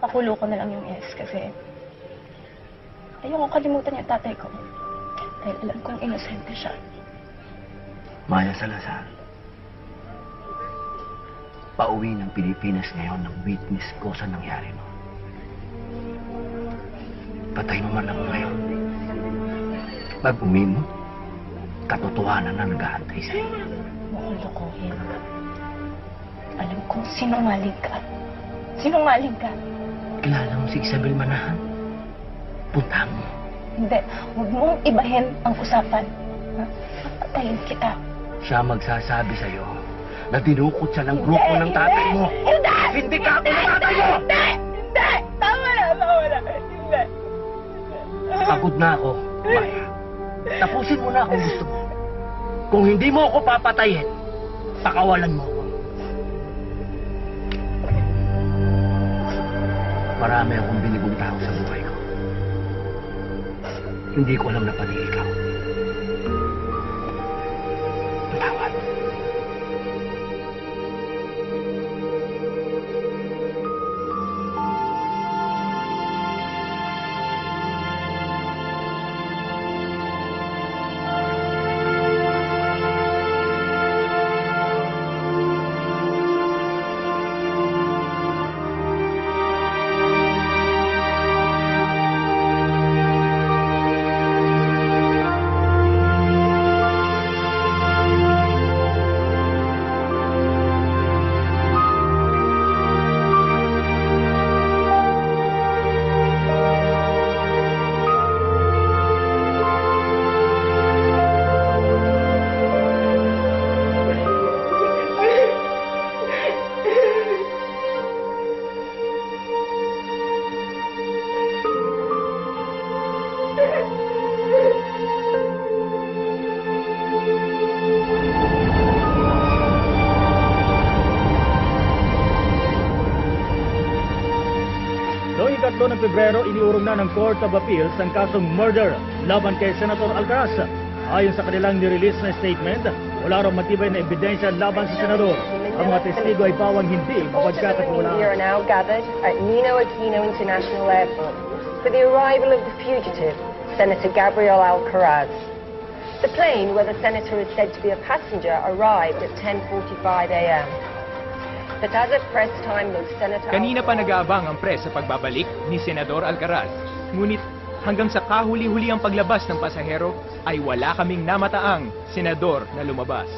pakulo ko na lang yung S kasi ayoko kalimutan yung tatay ko. Dahil alam kong inosente siya. Maya Salazar. Pauwi ng Pilipinas ngayon ng witness ko sa nangyari mo. Patay mo man ako ngayon. Pag-uwi mo, katotohanan na naghahantay sa'yo. Mukhang lokohin. Alam kong sinungaling ka. Sinungaling ka. Kilala mo si Isabel Manahan? Punta mo. Hindi. Huwag mong ibahin ang usapan. Ha? Papatayin kita. Siya magsasabi sa'yo na dinukot siya ng grupo ng tatay mo. Hindi! Hindi ka ako ng tatay mo! Hindi! Hindi! Tama na! Tama na! Hindi! Pagod na ako, Maya. Tapusin mo na kung gusto mo. Kung hindi mo ako papatayin, pakawalan mo ako. Marami akong binigong tao sa buhay ko. Hindi ko alam na pati ikaw. Patawad. Noong 3 ng Pebrero, iniurong na ng Court of Appeals ang kasong murder laban kay Senator Alcaraz. Ayon sa kanilang nirelease na statement, wala raw matibay na ebidensya laban sa senador. Ang mga testigo ay pawang hindi mapagkakatiwalaan. We are now gathered at Nino Aquino International Airport for the arrival of the fugitive, Senator Gabriel Alcaraz. The plane, where the senator is said to be a passenger, arrived at 10:45 a.m. But as of press time, no Senator Kanina pa nag-aabang ang press sa pagbabalik ni Senador Alcaraz. Ngunit hanggang sa kahuli-huli ang paglabas ng pasahero, ay wala kaming namataang senador na lumabas.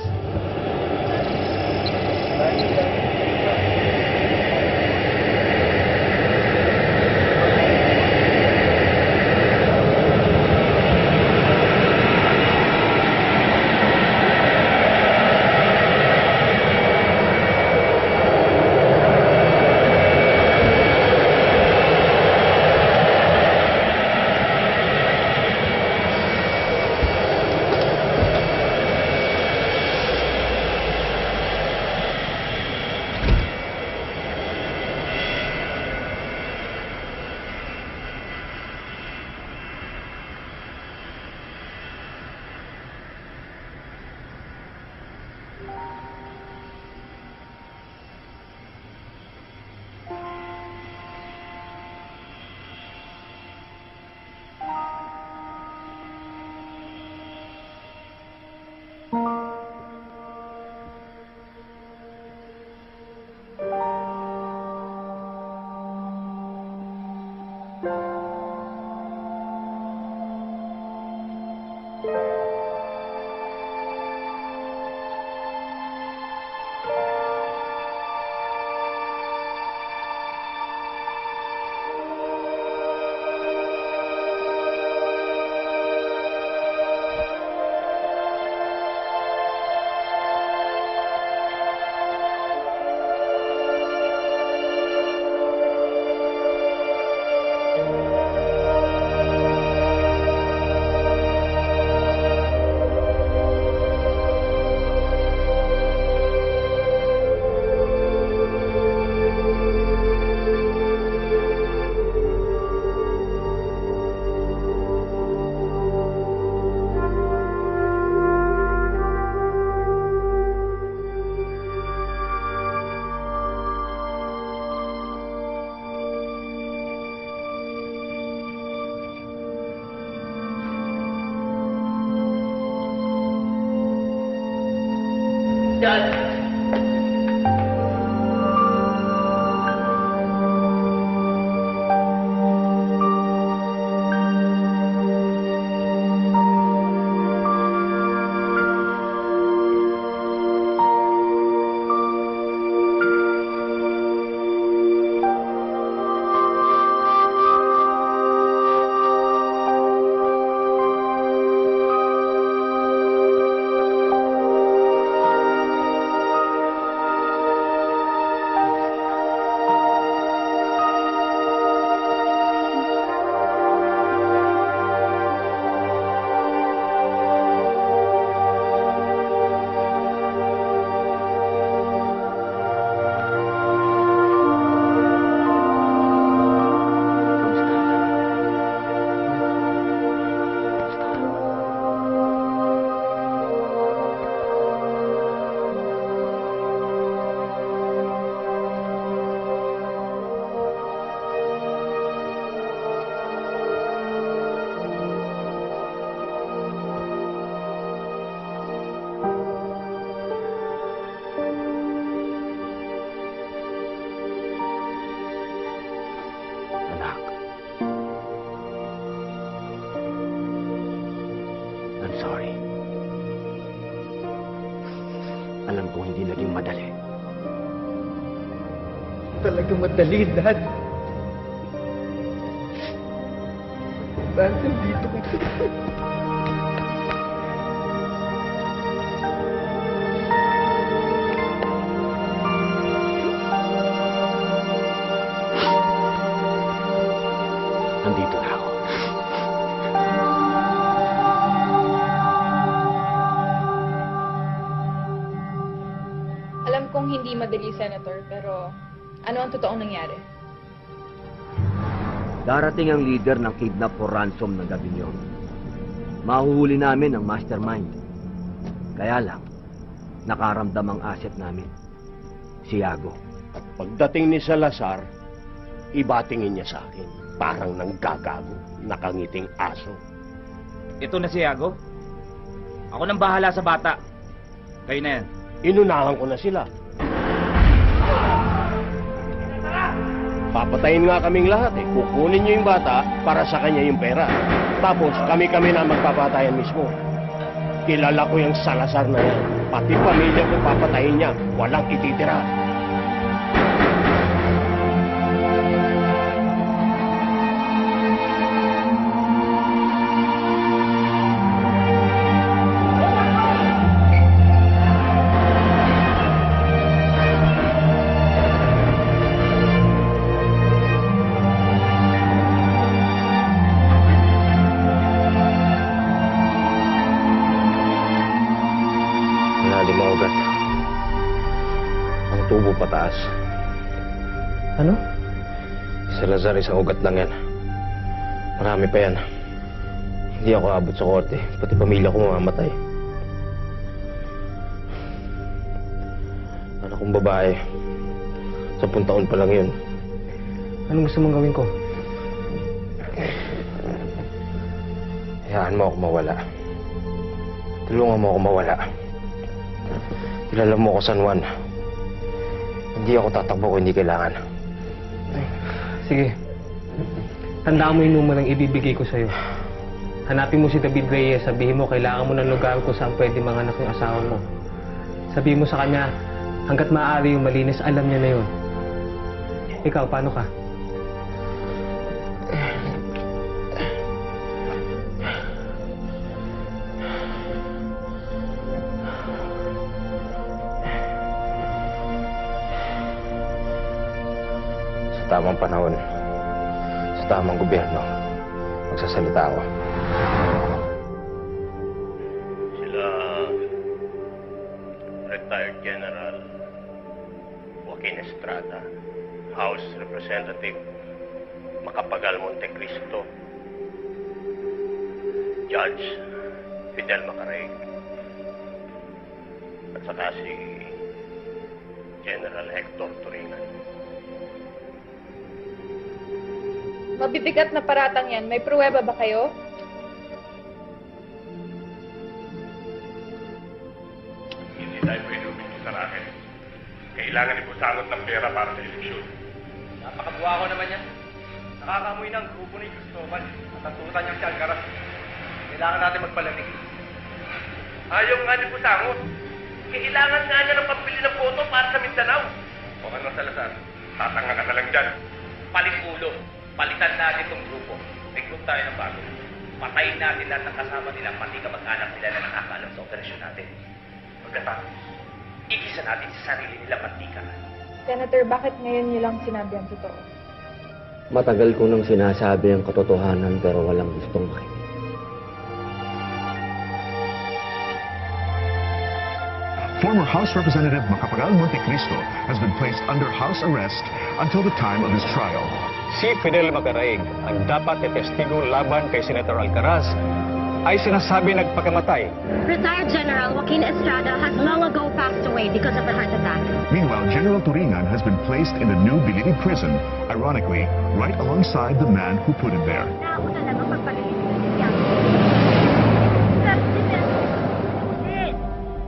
I'm sorry. Alam ko hindi naging madali. Talagang madali, Dad. Dad, nandito ko. Nandito na ako. Alam kong hindi madali, Senator, pero ano ang totoong nangyari? Darating ang leader ng kidnap for ransom ng gabing yun. Mahuhuli namin ang mastermind. Kaya lang, nakaramdam ang asset namin. Si Yago. At pagdating ni Salazar, ibatingin niya sa akin. Parang nanggagago, nakangiting aso. Ito na si Yago. Ako nang bahala sa bata. Kayo na yan. Inunahan ko na sila. Papatayin nga kaming lahat eh. Kukunin niyo yung bata para sa kanya yung pera. Tapos kami-kami na magpapatayan mismo. Kilala ko yung Salazar na yan. Pati pamilya ko papatayin niya. Walang ititira. Tubo pataas. Ano? Salazar, isang ugat lang yan. Marami pa yan. Hindi ako abot sa korte. Pati pamilya ko mamamatay. Anak kong babae. 10 taon pa lang yun. Ano gusto mong gawin ko? Hayaan mo ako mawala. Tulungan mo ako mawala. Kilala mo ako, San Juan. Hindi ako tatakbo kung hindi kailangan. Sige. Tandaan mo yung numerong ibibigay ko sa'yo. Hanapin mo si David Reyes, sabihin mo kailangan mo ng lugar kung saan pwede manganak yung asawa mo. Sabihin mo sa kanya, hanggat maaari yung malinis, alam niya na yun. Ikaw, paano ka? Sa tamang panahon, sa tamang gobyerno, magsasalita ako. Sila retired General Joaquin Estrada, House Representative Macapagal Montecristo, Judge Fidel Macarig, at saka si General Hector Turingan. Mabibigat na paratang yan. May pruweba ba kayo? Hindi tayo pwede umigil sa racket. Kailangan ibusangot ng pera para sa eleksyon. Napakabuha ko naman yan. Nakakamoy ng grupo ni Cristobal at ang tuta niyang si Alcaraz. Kailangan natin magpalamig. Ayaw nga ni Busangot. Kailangan nga niya ng pambili ng boto para sa Mindanao. O ano, Salazar? Tatanga ka na lang dyan. Palit ulo. Palitan natin itong grupo. Recruit tayo ng bago. Patayin natin lahat ng kasama nila, pati kamag-anak nila na nakakaalam sa operasyon natin. Pagkatapos, igisa natin sa sarili nila mantika. Senator, bakit ngayon niyo lang sinabi ang totoo? Matagal ko nang sinasabi ang katotohanan pero walang gustong makinig. Former House Representative Macapagal Montecristo has been placed under house arrest until the time of his trial. Si Fidel Macarig, ang dapat na testigo laban kay Senator Alcaraz, ay sinasabi nagpakamatay. Retired General Joaquin Estrada has long ago passed away because of a heart attack. Meanwhile, General Turingan has been placed in the new Bilibid prison, ironically, right alongside the man who put him there. Ako talaga pagpalilis niya.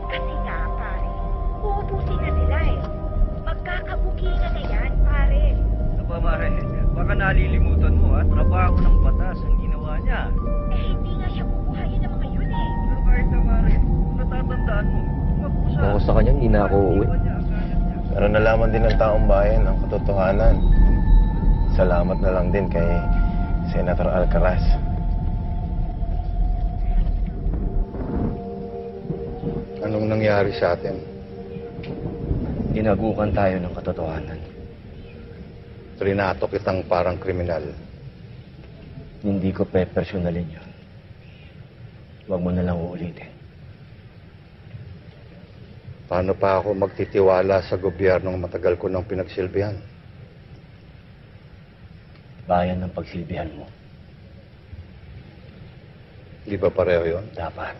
Kasi nga, pare, uubusin na nila eh. Magkakabukingan na yan, pare. Aba, Mare, baka nalilimutan mo, trabaho ng batas ang ginawa niya. Eh, hindi nga siya bubuhayin ng mga yun eh. Pero kahit na, Mare, kung natatandaan mo, mag-usap. Ako sa kanya, hindi na ako uuwi. Pero nalaman din ng taong bayan ang katotohanan. Salamat na lang din kay Senator Alcaraz. Anong nangyari sa atin? Dinagukan tayo ng katotohanan. Trinato kitang parang kriminal. Hindi ko pe-personalin yun. Huwag mo na lang uulitin. Paano pa ako magtitiwala sa gobyernong matagal ko nang pinagsilbihan? Bayan ng pagsilbihan mo. Di ba pareho yun? Dapat.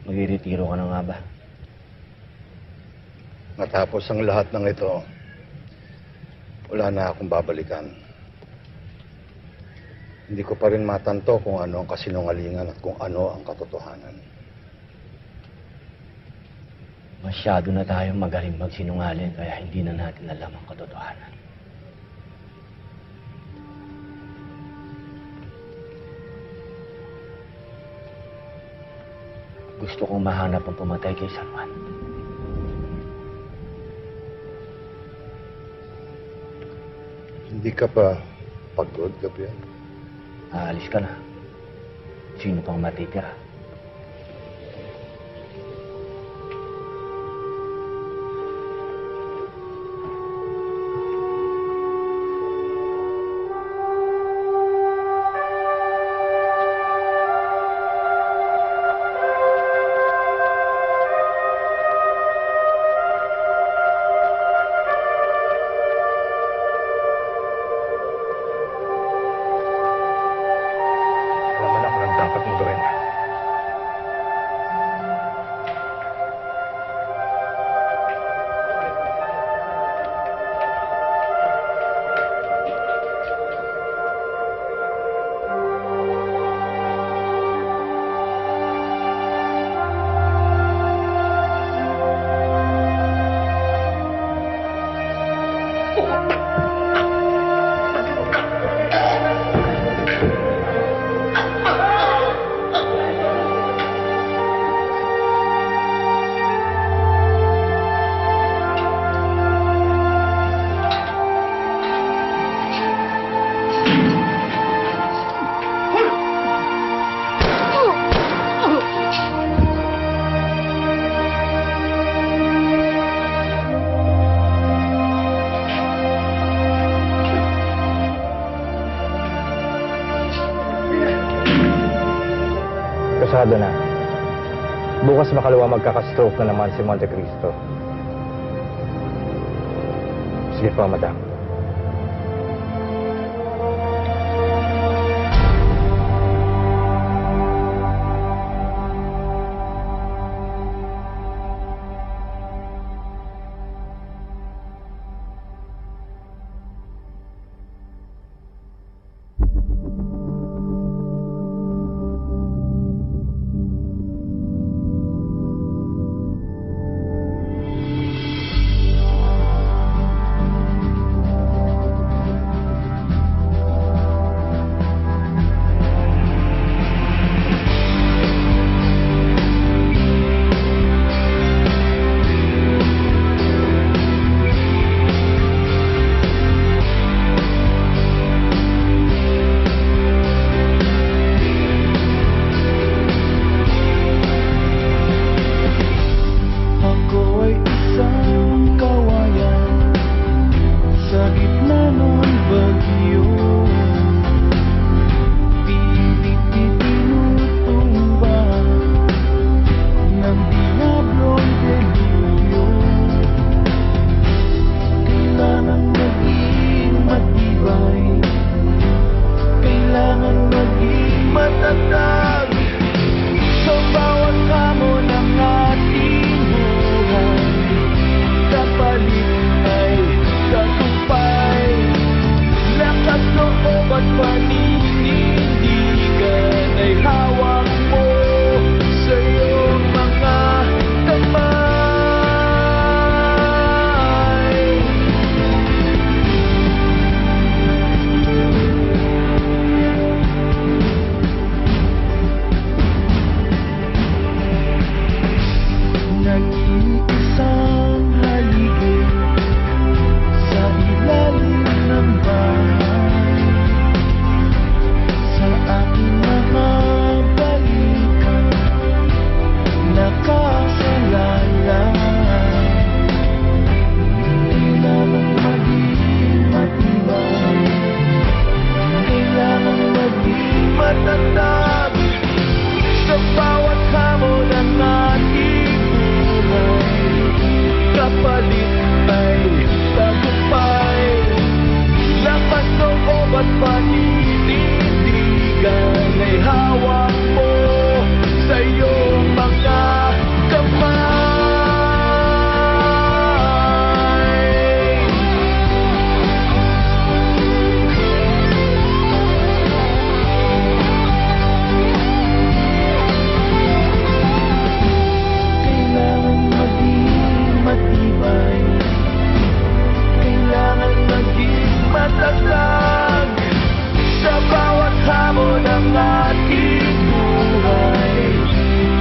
Magre-retiro ka na nga ba? Matapos ang lahat ng ito, wala na akong babalikan. Hindi ko pa rin matanto kung ano ang kasinungalingan at kung ano ang katotohanan. Masyado na tayong magaling magsinungaling kaya hindi na natin alam ang katotohanan. Gusto kong mahanap ang pumatay kay San Juan. Hindi ka pa pagod, Gabriel? Aalis ka na. Sino pang matitira? Alam mo na kung ano dapat mong gawin. Pasado na. Bukas makalawa magkaka-stroke na naman si Monte Cristo. Sige po, madam.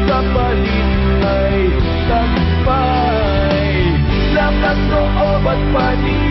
Kapalit ay tagumpay, lakas loob at paningin.